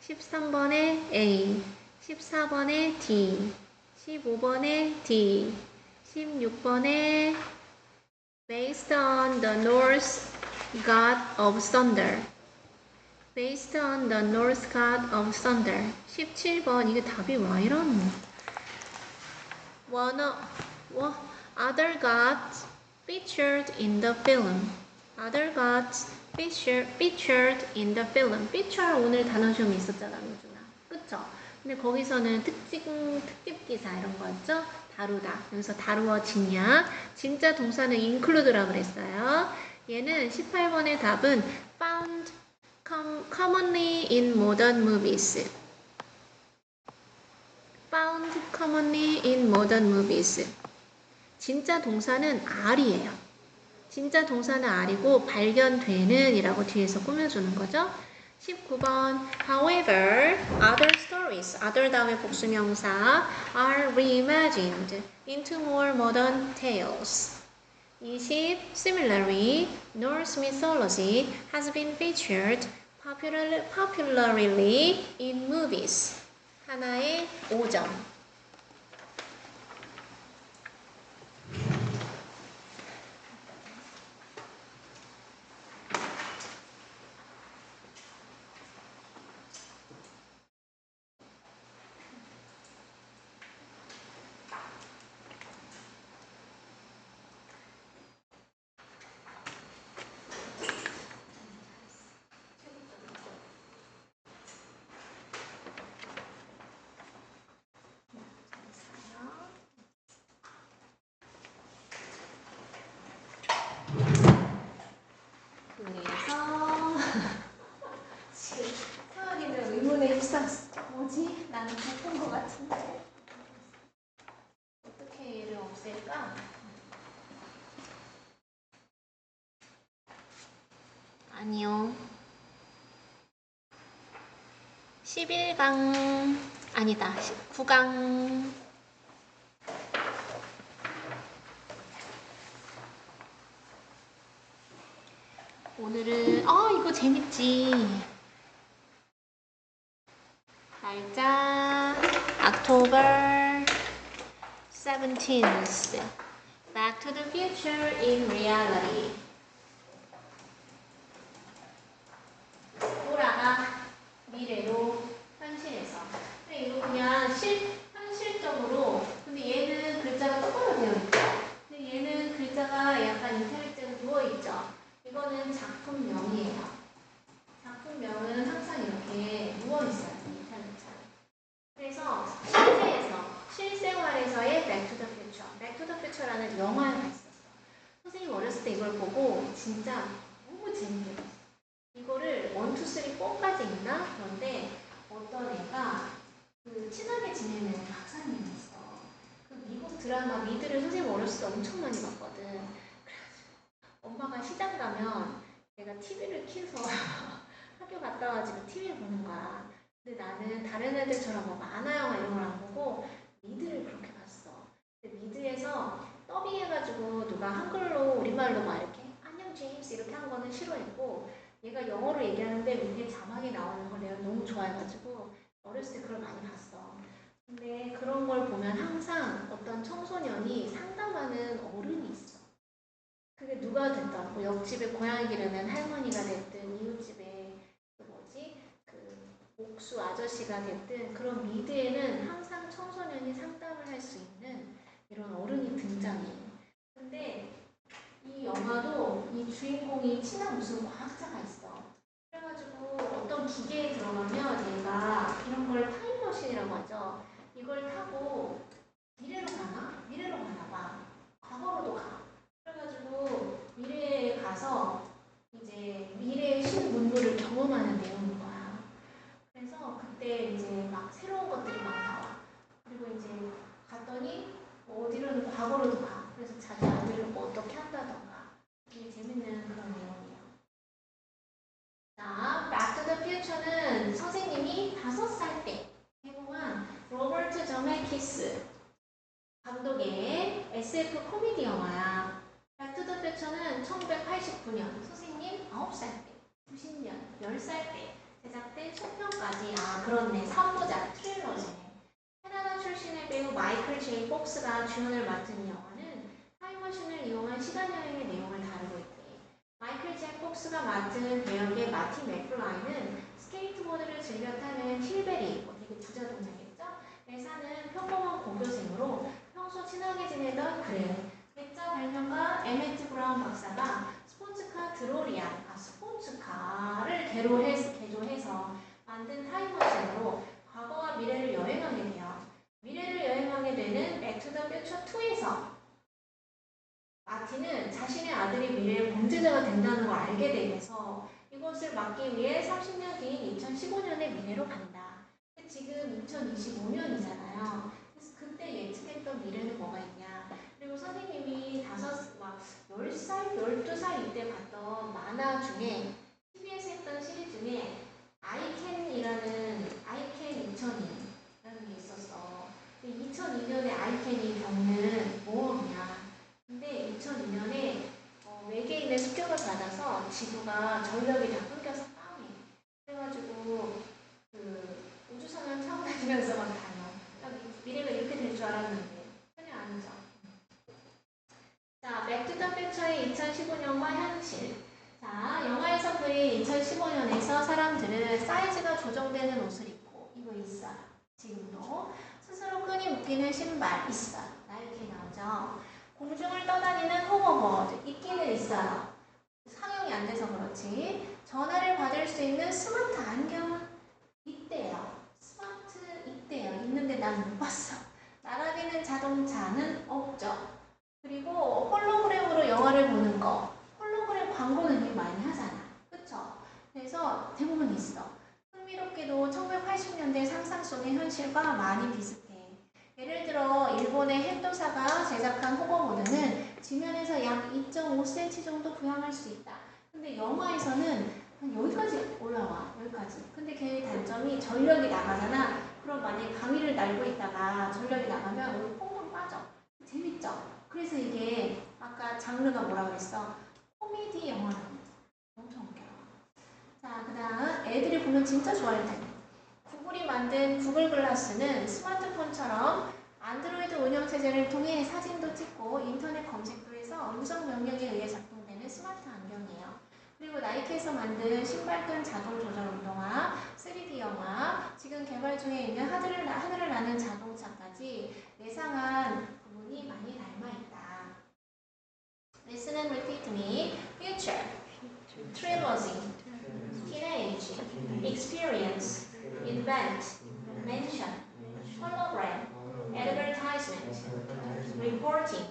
13번에 A 14번에 D 15번에 D 16번에 Based on the Norse God of Thunder Based on the Norse God of Thunder 17번 이게 답이 와 이러노. Other gods featured in the film. Other gods featured in the film. feature 오늘 단어 시험이 있었잖아, 민준아. 그쵸? 근데 거기서는 특집 기사 이런 거였죠? 다루다. 여기서 다루어지냐? 진짜 동사는 include라고 그랬어요. 얘는 18번의 답은 found commonly in modern movies. found commonly in modern movies. 진짜 동사는 are이에요. 진짜 동사는 are이고 발견되는 이라고 뒤에서 꾸며주는 거죠. 19번 However, other stories, other 다음에 복수명사 are reimagined into more modern tales. 20. Similarly, Norse mythology has been featured popularly in movies. 하나의 5점. 아니요. 11강 아니다. 9강. 오늘은 이거 재밌지. 날짜 October 17th. Back to the future in reality. 돌아가 미래로 현실에서. 근데 이거 그냥 현실적으로. 근데 얘는 글자가 똑바로 되어 있죠. 근데 얘는 글자가 약간 인텔렉트가 누워 있죠. 이거는 작품명이에요. 작품명은 항상 이렇게 누워 있어요. 인텔렉트는. 그래서 실생활에서의 Back to the Future. Back to the Future라는 영화가 있었어. 선생님 어렸을 때 이걸 보고 진짜 너무 재밌게 봤어. 이거를 1, 2, 3, 4까지 있나? 그런데 어떤 애가 그 친하게 지내는 박사님이 있어. 그 미국 드라마 미드를 선생님 어렸을 때 엄청 많이 봤거든. 그래가지고 엄마가 시장 가면 내가 TV를 켜서 학교 갔다 와가지고 TV를 보는 거야. 근데 나는 다른 애들처럼 뭐 만화 영화 이런 걸 안 보고 미드를 그렇게 봤어. 근데 미드에서 더빙해가지고 누가 한글로 우리말로 막 이렇게 안녕 제임스 이렇게 한 거는 싫어했고 얘가 영어로 얘기하는데 밑에 자막이 나오는 걸 내가 너무 좋아해가지고 어렸을 때 그걸 많이 봤어. 근데 그런 걸 보면 항상 어떤 청소년이 상담하는 어른이 있어. 그게 누가 됐든 뭐 옆집에 고양이 기르는 할머니가 됐든 이웃집에 그 옥수 아저씨가 됐든 그런 미드에는 항상 청소년이 상담을 할 수 있는 이런 어른이 등장해. 근데 이 영화도 이 주인공이 친한 무슨 과학자가 있어. 그래가지고 어떤 기계에 들어가면 얘가 이런 걸 타임머신이라고 하죠. 이걸 타고 미래로 가나? 미래로 가나 봐. 과거로도 가. 그래가지고 미래에 가서 이제 미래의 신문물을 경험하는 내용인 거야. 그래서 그때 이제 막 새로운 것들이 막 나와. 그리고 이제 갔더니 뭐 어디로는 과거로도 가. 그래서 자기 아들을 뭐 어떻게 한다던가. 되게 재밌는 그런 내용이에요. 자, Back to the Future는 선생님이 5살 때 개봉한 로버트 저메키스 감독의 SF 코미디 영화야. Back to the Future는 1989년 선생님 9살 때, 90년 10살 때 제작된 속편까지 그렇네. 3부작 트릴러지네. 캐나다 출신의 배우 마이클 제이 폭스가 주연을 맡은 영화는 타임머신을 이용한 시간여행의 내용을 다루고 있대. 마이클 제이 폭스가 맡은 배역의 마티 맥플라이는 스케이트보드를 즐겨 타는 힐베리, 되게 부자 동네겠죠? 에 사는 평범한 고교생으로 평소 친하게 지내던 그레. 괴짜 발명가 에메트 브라운 박사가 스포츠카 드로리안, 스포츠카를 개조해서 만든 타임머신으로 과거와 미래를 여행하게 돼요. 미래를 여행하게 되는 Back to the Future 2에서 마티는 자신의 아들이 미래의 범죄자가 된다는 걸 알게 되면서 이것을 막기 위해 30년 뒤인 2015년의 미래로 간다. 지금 2025년이잖아요. 그래서 그때 예측했던 미래는 뭐가 있냐. 그리고 선생님이 10살, 12살 이때 봤던 만화 중에 TV에서 했던 시리즈 중에 아이캔 2002라는 게 있었어. 2002년에 아이캔이 겪는 모험이야. 근데 2002년에 외계인의 습격을 받아서 지구가 전력이 다 끊겨서 빵해. 그래가지고 그 우주선을 타고 다니면서 막 다녀. 미래가 이렇게 될 줄 알았는데 전혀 아니죠. 자, Back to the Future의 2015년과 현실. 자, 영화에서 그린 2015년에서 사람들은 사이즈가 조정되는 옷을 입고 이거 있어. 지금도 스스로 끈이 묶이는 신발 있어. 이렇게 나오죠. 공중을 떠다니는 호버보드 있기는 있어요. 상용이 안 돼서 그렇지. 전화를 받을 수 있는 스마트 안경 있대요. 스마트 있대요. 있는데 난 못 봤어. 날아다니는 자동차는 없죠. 그리고 홀로그램으로 영화를 보는 거. 홀로그램 광고는 되게 많이 하잖아. 그쵸? 그래서 대부분 있어. 흥미롭게도 1980년대 상상 속의 현실과 많이 비슷해. 예를 들어 일본의 헨도사가 제작한 호버보드는 지면에서 약 2.5cm 정도 부양할 수 있다. 근데 영화에서는 장점이 전력이 나가잖아. 그럼 만약에 강의를 날고 있다가 전력이 나가면 오늘 펑펑 빠져. 재밌죠? 그래서 이게 아까 장르가 뭐라 그랬어? 코미디 영화라고 했죠. 엄청 웃겨요. 자, 그 다음 애들이 보면 진짜 좋아할 텐데. 구글이 만든 구글 글라스는 스마트폰처럼 안드로이드 운영체제를 통해 사진도 찍고 인터넷 검색도 해서 음성 명령에 의해 작동되는 스마트 안경이에요. 그리고 나이키에서 만든 신발끈 자동 조절 운동화, 3D 영화, 지금 개발 중에 있는 하늘을 나는 자동차까지 예상한 부분이 많이 닮아있다. Listen and repeat me. Future, trilogy, teenage, experience, invent, mention, hologram, advertisement, reporting,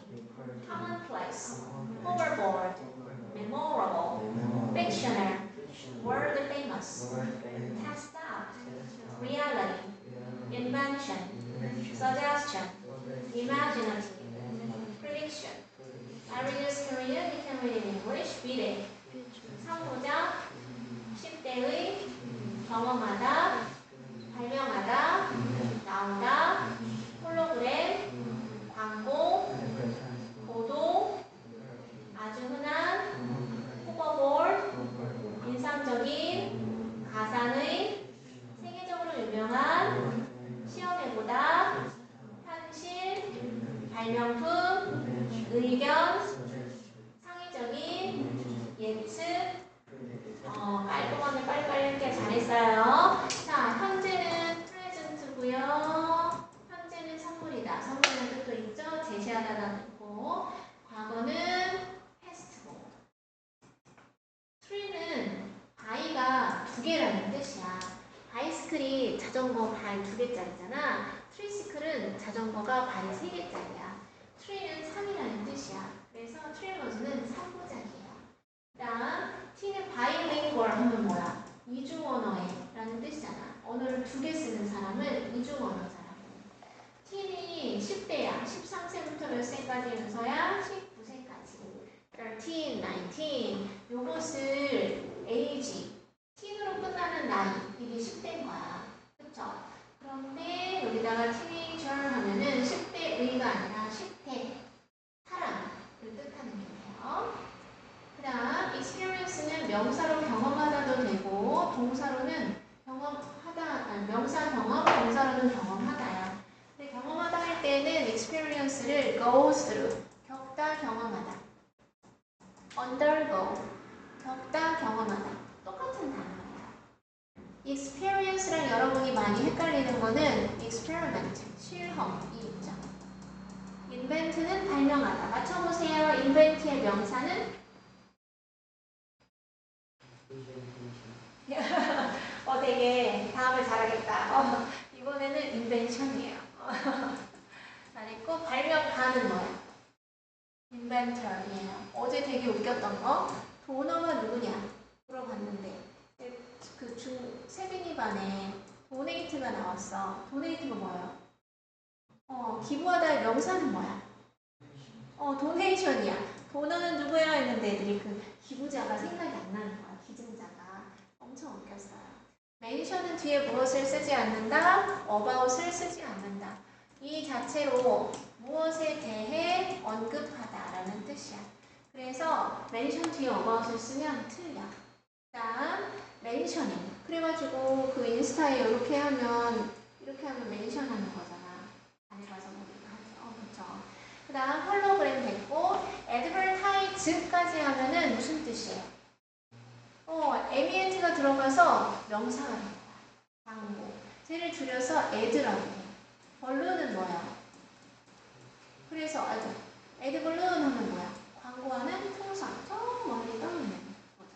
commonplace, hoverboard, memorable, fictional, world famous, test out, reality, invention, suggestion, imaginative, prediction. I read this Korean, you can read in English. Read it. 3호장, 10대의 경험하다, 발명하다, 나오다, 홀로그램, 광고, 보도, 아주 흔한, 호버볼, 인상적인, 가상의, 세계적으로 유명한, 시험해보다, 현실, 발명품, 의견, 창의적인, 예측, 깔끔하게 빨리빨리 이렇게 잘했어요. 자, 현재는 프레젠트고요. 현재는 선물이다. 선물이라는 뜻도 있죠. 제시하다라는 뜻고. 과거는 패스트고. 트리는 바위가 두 개라는 뜻이야. 바이스클이 자전거 발 두 개짜리잖아. 트리시클은 자전거가 발이 세 개짜리야. 트리는 3이라는 뜻이야. 그래서 트릴러지는 3부작이에요. 다음 T는 바이링구얼 하면 뭐야? 이중언어에 라는 뜻이잖아. 언어를 두 개 쓰는 사람은 이중언어자라고. T는 10대야. 13세부터 몇 세까지면서야? 19세까지. 13, 19. 요것을 age, teen으로 끝나는 나이. 이게 10대인 거야. 그쵸? 그런데 여기다가 teenager 하면은 10대의가 아니라 10대 사람을 뜻하는 거예요. 그 다음 experience는 명사로 경험하다도 되고 동사로는 경험하다, 명사 경험, 동사로는 경험하다야. 근데 경험하다 할 때는 experience를 go through, 겪다 경험하다, undergo, 겪다 경험하다, 똑같은 단어예요. experience랑 여러분이 많이 헷갈리는 거는 experiment, 실험이 있죠. invent는 발명하다. 맞춰보세요. invent의 명사는 되게 다음을 잘하겠다. 이번에는 invention이에요. 잘했고 발명가는 뭐야? inventor이에요. 어제 되게 웃겼던 거 도너가 누구냐 물어봤는데 그 세빈이 반에 도네이트가 나왔어. 도네이트가 뭐예요? 기부하다의 명사는 뭐야? 도네이션이야. 도너는 누구야 했는데 애들이 그 기부자가 생각이 안 나는 거야. 기증자가. 엄청 웃겼어요. mention은 뒤에 무엇을 쓰지 않는다, about을 쓰지 않는다. 이 자체로 무엇에 대해 언급하다라는 뜻이야. 그래서 mention 뒤에 about을 쓰면 틀려. 다음 mentioning. 그래가지고 그 인스타에 이렇게 하면 mention 하는 거잖아. 안 해봐서 모르겠어. 그렇죠. 그 다음 홀로그램 됐고 advertise까지 하면은 무슨 뜻이에요? MENT가 들어가서 명사가 됩니다. 광고. 쟤를 줄여서 ad라고 해요. balloon은 뭐야? 그래서 adballoon 하면 뭐야? 광고하는 풍선. 저 멀리 떠있는 거죠.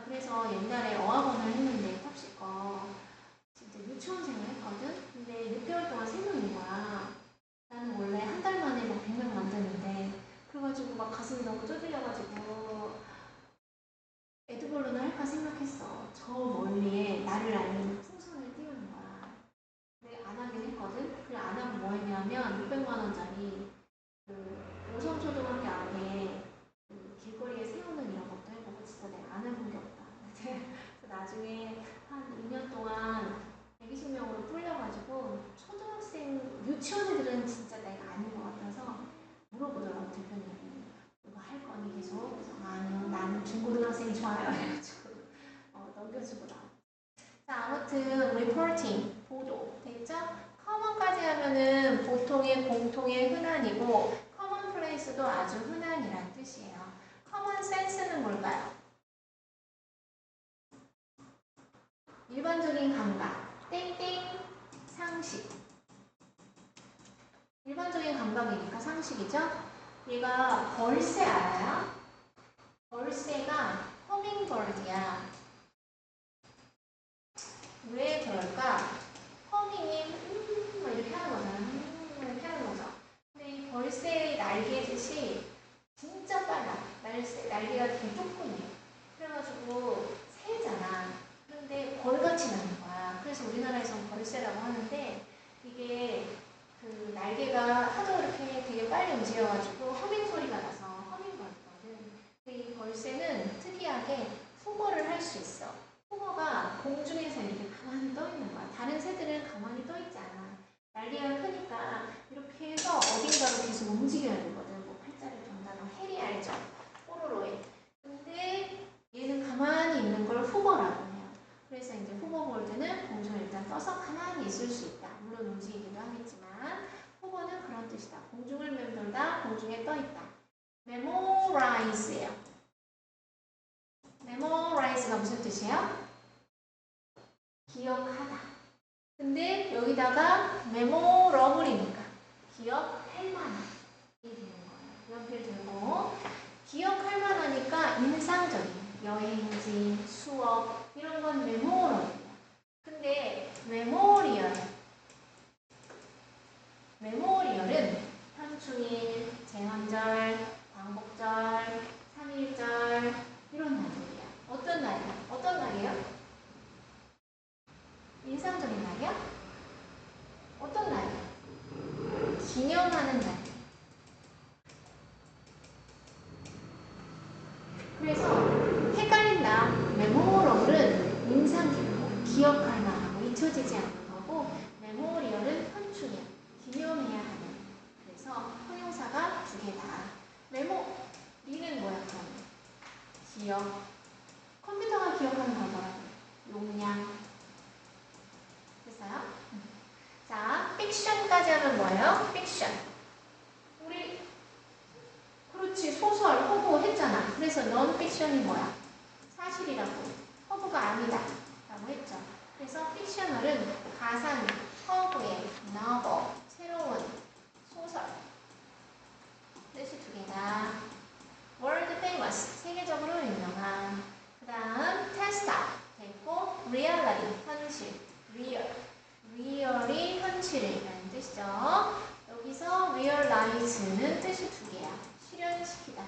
그래서 옛날에 어학원을 했는데 탑시거 진짜 유치원생을 했거든? 근데 6개월 동안 3명인 거야. 나는 원래 한 달 만에 막 100명 만드는데 그래가지고 막 가슴이 너무 쪼들려가지고 에드벌룬을 할까 생각했어. 저 멀리에 나를 알리는 풍선을 띄우는 거야. 근데 안 하긴 했거든? 그래 안 하고 뭐 했냐면 600만원짜리 그 오성초등학교 앞에 그 길거리에 세우는 이런 것도 해보고 진짜 내가 안 해본 게 없다. 그래서 나중에 같은 reporting, 보도. 됐죠? common까지 하면은 보통의, 공통의, 흔한이고 commonplace도 아주 흔한이란 뜻이에요. common sense는 뭘까요? 일반적인 감각, 땡땡, 상식. 일반적인 감각이니까 상식이죠? 얘가 벌새 알아요? 벌새가 허밍버드야. 왜 그럴까? 허밍이 뭐 이렇게 하는 거잖아. 이렇게 하는 거죠. 근데 이 벌새의 날개짓이 진짜 빨라. 날개가 되게 조그매. 그래가지고 새잖아. 그런데 벌같이 나는 거야. 그래서 우리나라에서는 벌새라고 하는데 이게 그 날개가 하도 이렇게 되게 빨리 움직여가지고 허밍 소리가 나서 허밍버드거든. 근데 이 벌새는 특이하게 후거를 할 수 있어. 후거가 공중에서 이렇게 가만히 떠 있는 거야. 다른 새들은 가만히 떠 있지 않아. 날개가 크니까 이렇게 해서 어딘가로 계속 움직여야 되거든. 뭐 팔자를 던다나 해리 알죠? 뽀로로에. 근데 얘는 가만히 있는 걸 후거라고 해요. 그래서 이제 후버볼드는 공중에 일단 떠서 가만히 있을 수 있다. 물론 움직이기도 하겠지만 후버는 그런 뜻이다. 공중을 맴돌다, 공중에 떠 있다. memorize예요. memorize가 무슨 뜻이에요? 기억하다. 근데 여기다가 memorable이니까 기억할 만한 이 되는 거예요. 연필 들고 기억할 만하니까 인상적인 여행지, 수업 이런 건 memorable이야. 근데 메모리얼은 현충일, 제헌절, 광복절, 3.1절 이런 날들이야. 어떤 날이야? 어떤 날이에요? 인상적인 날이야? 어떤 날이야? 기념하는 날. 그래서 헷갈린다. 메모러블은 인상 깊고 기억할 만하고 잊혀지지 않는 거고 메모리얼은 현충일, 기념해야 하는. 그래서 형용사가 두 개 다. 메모리는 뭐야 그러면? 기억. 컴퓨터가 기억하는 건 뭐라고? 용량. 됐어요? 자, 픽션까지 하면 뭐예요? 픽션. 우리 그렇지 소설, 허구 했잖아. 그래서 넌 픽션이 뭐야? 사실이라고. 허구가 아니다. 라고 했죠. 그래서 픽셔널은 가상, 허구의 novel, 새로운 소설. 뜻이 두 개다. world famous, 세계적으로 유명한. 그 다음 test out, 됐고 reality, 현실, real. real이 현실이라는 뜻이죠. 여기서 realize는 뜻이 두 개야. 실현시키다.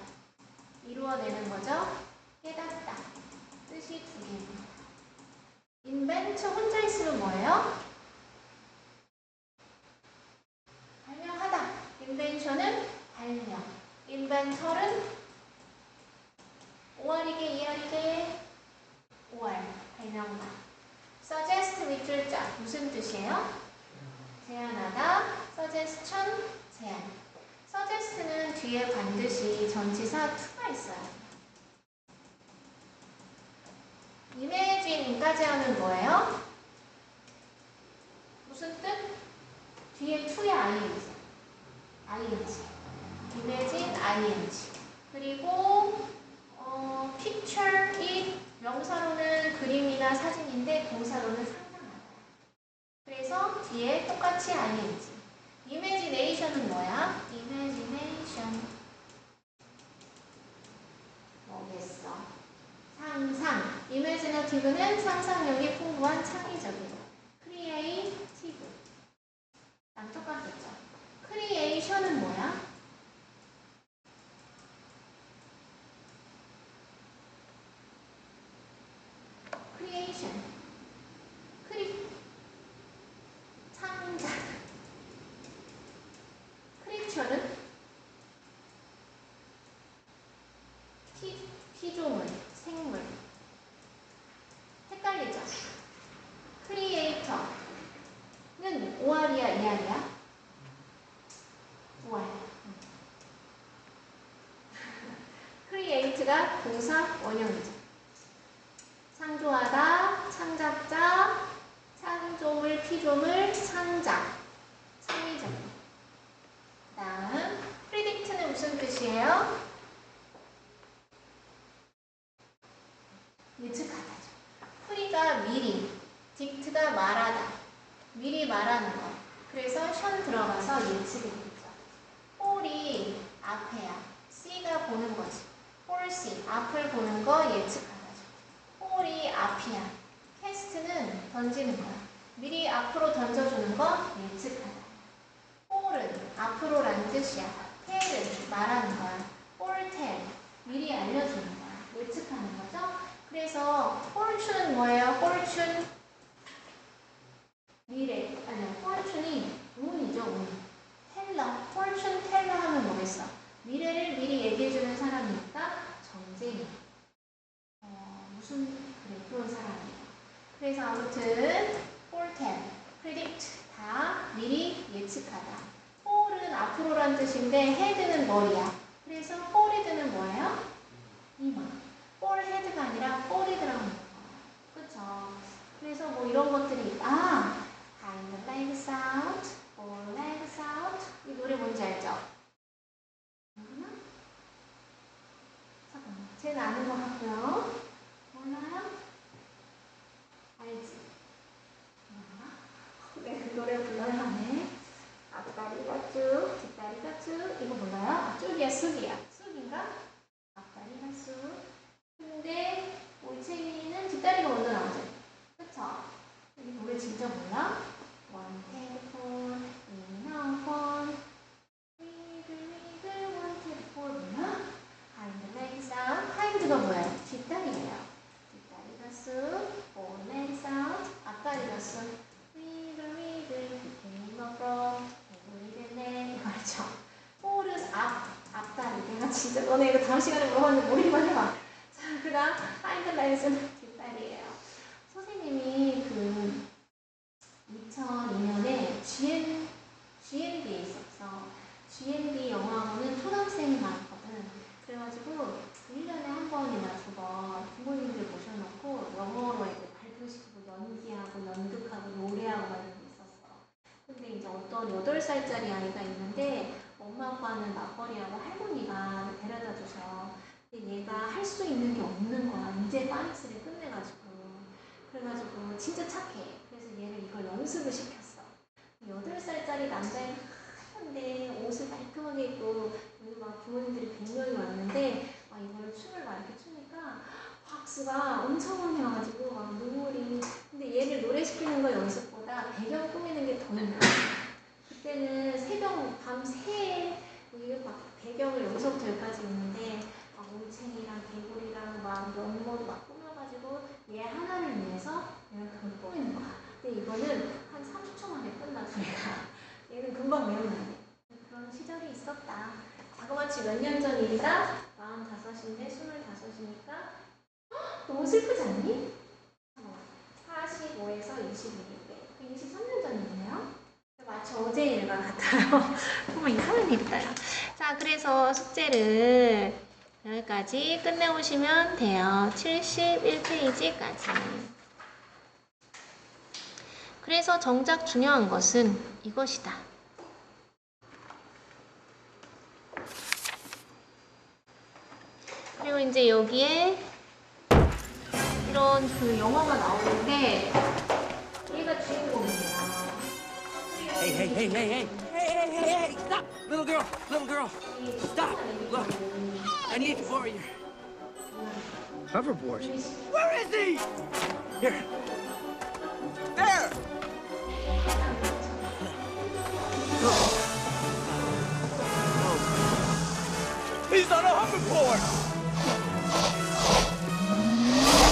이루어내는 거죠. 깨닫다. 뜻이 두 개입니다. invent 혼자 있으면 뭐예요? 발명하다. invention은 발명. inventor은 5월이게 2월이게 5월 발명가. suggest 밑줄자 무슨 뜻이에요? 제안하다. suggestion 제안. suggest는 뒤에 반드시 전치사 to가 있어요. imagine까지 하면 뭐예요? 무슨 뜻? 뒤에 to에 ing. ing. imagine ing. 그리고 picture 이 명사로는 그림이나 사진인데 동사로는 상상하다. 그래서 뒤에 똑같이 ing. imagination은 뭐야? imagination. 뭐겠어? 상상. imaginative는 상상력이 풍부한 창의적인. creative. 랑 똑같겠죠. creation은 뭐야? creation. 창작. creature는 피조물, 생물. 헷갈리죠? creator는 5알이야, 2알이야? 5알. create가 동사 원형이죠. 창조하다, 창작자, 조물, 피조물, 창작, 창의적. 그 다음 predict는 무슨 뜻이에요? 예측하다죠. 프리가 미리, 딕트가 말하다. 미리 말하는 거. 그래서 션 들어가서 예측이 되죠. 폴이 앞에야. C가 보는 거지. 폴씨, 앞을 보는 거 예측하다죠. 폴이 앞이야. 캐스트는 던지는 거야. 미리 앞으로 던져주는 거 예측하다. 폴은 앞으로라는 뜻이야. 텔은 말하는 거야. 폴텔, 미리 알려주는 거야. 예측하는 거죠. 그래서 폴춘은 뭐예요? 폴춘 미래, 아니요, 폴춘이 운이죠, 운. 텔러, 폴춘 텔러 하면 뭐겠어? 미래를 미리 얘기해주는 사람이니까 점쟁이. 무슨, 그래, 그런 사람이에요. 그래서 아무튼, 폴텔, predict, 다 미리 예측하다. 폴은 앞으로란 뜻인데, 헤드는 머리야. 그래서 forehead는 뭐예요? 이마. forehead가 아니라 forehead라고 하는 거예요. 그쵸? 그래서 뭐 이런 것들이, behind the legs out, four legs out. 이 노래 뭔지 알죠? 모르나? 잠깐만. 쟤는 아는 것 같고요. 몰라요? 알지? 몰라? 내가 그 노래 불러야 하네. 앞다리가 쭉, 뒷다리가 쭉. 이거 몰라요? 쭉이야, 쑥이야. 쑥인가? 앞다리가 쑥. 근데 올챙이는 뒷다리가 먼저 나오죠. 그쵸? 이 노래 진짜 몰라? One telephone, in phone. Wiggle, wiggle, one telephone. 몰라? Hind legs out. Hind가 뭐예요? 뒷다리예요. 뒷다리가 쑥. Four legs out. 앞다리가 쑥. Wiggle, wiggle, became a frog. 개구리 됐네. 이거 알죠? Four은 앞다리. 내가 진짜 너네 이거 다음 시간에 물어봤는데 머리만 해봐. 자, 그 다음 hind legs는 뒷다리예요. 선생님이 그 2002년에 GNB에 있었어. GNB 영어학원은 초등학생이 많거든. 그래가지고 1년에 한 번이나 두 번 부모님들 모셔놓고 영어로 이제 발표시키고 연기하고 연극하고 노래하고 막 이런 게 있었어. 근데 이제 어떤 8살짜리 아이가 있는데 엄마 아빠는 맞벌이하고 할머니가 데려다 주셔. 근데 얘가 할 수 있는 게 없는 거야. 이제 파닉스를 끝내가지고. 그래가지고 진짜 착해. 그래서 얘를 이걸 연습을 시켰어. 8살짜리 남자애가 하는데 옷을 깔끔하게 입고 여기 막 부모님들이 100명이 왔는데 막 이걸 춤을 막 이렇게 추니까 박수가 엄청 많이 와가지고 막 눈물이. 근데 얘를 노래시키는 거 연습보다 배경 꾸미는 게 더 힘들어. 그때는 새벽 밤새 이게 막 배경을 여기서부터 여기까지 있는데 막 올챙이랑 개구리랑 막 연못 막 꾸며가지고 얘 하나를 위해서 내가 그걸 꾸미는 거야. 근데 이거는 한 30초 만에 끝나서 얘는 금방 외우는데 그런 시절이 있었다. 자그마치 몇 년 전 일이다. 45인데 25이니까 너무 슬프지 않니? 45에서 21일 23년 전 일이네요. 마치 어제 일과 같아요. 정말 이상한 일이다요. 자, 그래서 숙제를 여기까지 끝내오시면 돼요. 71페이지까지. 그래서 정작 중요한 것은 이것이다. 그리고 이제 여기에 이런 그 영화가 나오는데 얘가 주인공이에요. Hey, hey, hey, hey, hey, hey, hey, hey, hey, stop! Little girl, stop! Look, I need to borrow your hoverboard. Where is he? Here. There! He's on a hoverboard!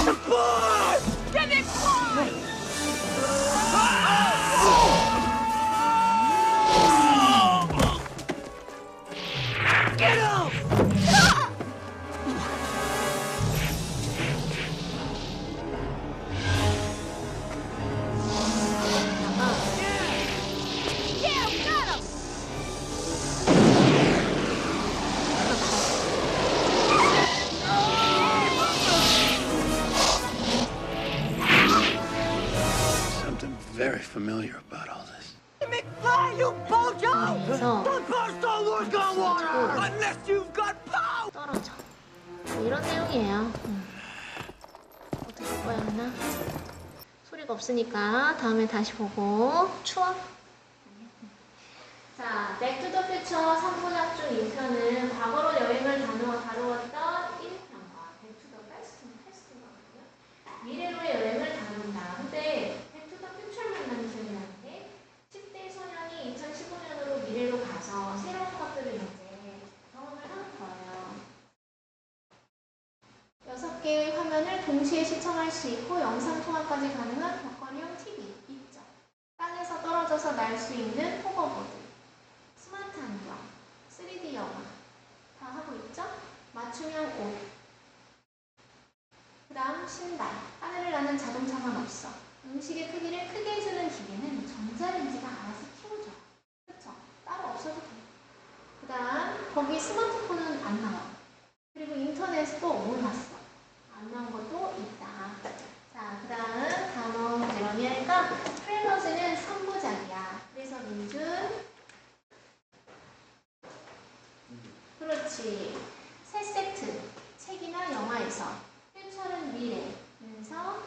The board! Give it board! Get him! very familiar about all this. McFly, you bojo! 그래서 The boats don't work on water unless you've got power! 떨어져. 뭐 이런 내용이에요. 어떻게 바꿔야 하나? 소리가 없으니까 다음에 다시 보고. 추워? 자, Back to the Future 3부작 중 2편은 과거로 여행을 다루었던 1편과 Back to the Past거든요. 미래로의 여행을 다룬다. 근데 Back to the Future 만나는 기억이 나는데 10대 소년이 2015년으로 미래로 가서 새로운 것들을 이제 경험을 하는 거예요. 6개의 화면을 동시에 시청할 수 있고 영상 통화까지 가능한 벽걸이형 TV 있죠. 땅에서 떨어져서 날 수 있는 호버보드, 스마트 안경, 3D 영화 다 하고 있죠? 맞춤형 옷, 그 다음 신발, 하늘을 나는 자동차만 없어. 음식의 크기를 크게 해주는 기계는 전자레인지가 알아서 키워줘요. 그쵸? 따로 없어도 돼요. 그 다음 거기 스마트폰은 안 나와요. 그리고 인터넷도 못 났어. 안 나온 것도 있다. 자, 그 다음 단어 제로미 할까? 트릴러지는 3부작이야. 그래서 민준 그렇지. 세 세트 책이나 영화에서 퓨처는 미래 그래서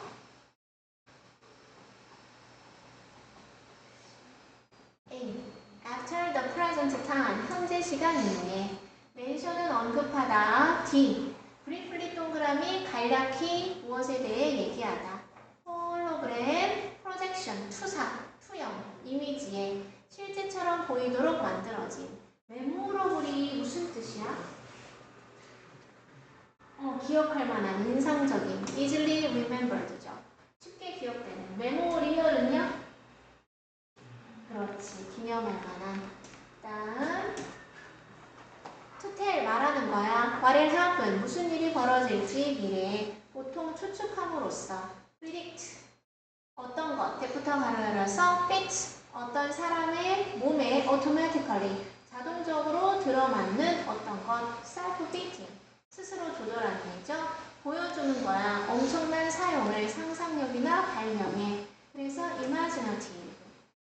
A. After the present time 현재 시간 이후에 멘션은 언급하다. D. 브리플리 동그라미 간략히 무엇에 대해 얘기하다. 홀로그램 프로젝션 투영 이미지에 실제처럼 보이도록 만들어진 메모러블이 무슨 뜻이야? 기억할 만한 인상적인 easily remembered죠. 쉽게 기억되는 메모리얼은요? 그렇지 기념할 만한. 다음 to tell 말하는 거야. what will happen 무슨 일이 벌어질지 미래에 보통 추측함으로써 predict 어떤 것 대부터 가로 열어서 fit 어떤 사람의 몸에 automatically 자동적으로 들어맞는 어떤 것 self-fitting 스스로 조절하는 거죠. 보여주는 거야. 엄청난 사용을 상상력이나 발명에. 그래서 imaginative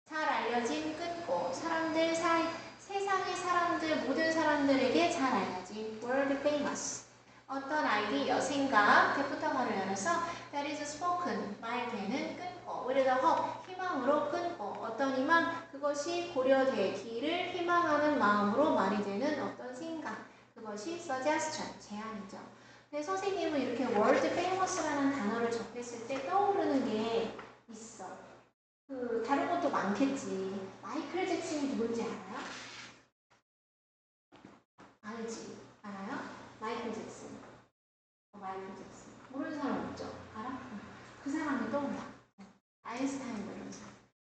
잘 알려진 끝고 사람들 사이 세상의 사람들 모든 사람들에게 잘 알려진 world famous 어떤 아이디어 생각 대부터 가로 열어서 that is spoken 말되는 끊고 with the hope 희망으로 끊고 어떤 희망 그것이 고려되기를 희망하는 마음으로 말이 되는 어떤 생각 그것이 suggestion 제안이죠. 근데 선생님은 이렇게 world famous라는 단어를 접했을 때 떠오르는 게 있어. 다른 것도 많겠지. 마이클 잭슨이 누군지 알아요? 알지? 알아요? 마이클 잭슨. 마이클 잭슨. 모르는 사람 없죠? 알아? 그 사람이 떠올라. 아인슈타인도 이러죠.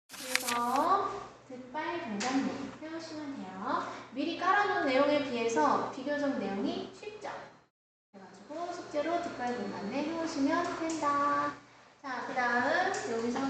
그래서 득발 동작문 배우시면 돼요. 미리 깔아놓은 내용에 비해서 비교적 내용이 쉽죠? 그래가지고 숙제로 득발 동작문 해오시면 된다. 자, 그 다음 여기서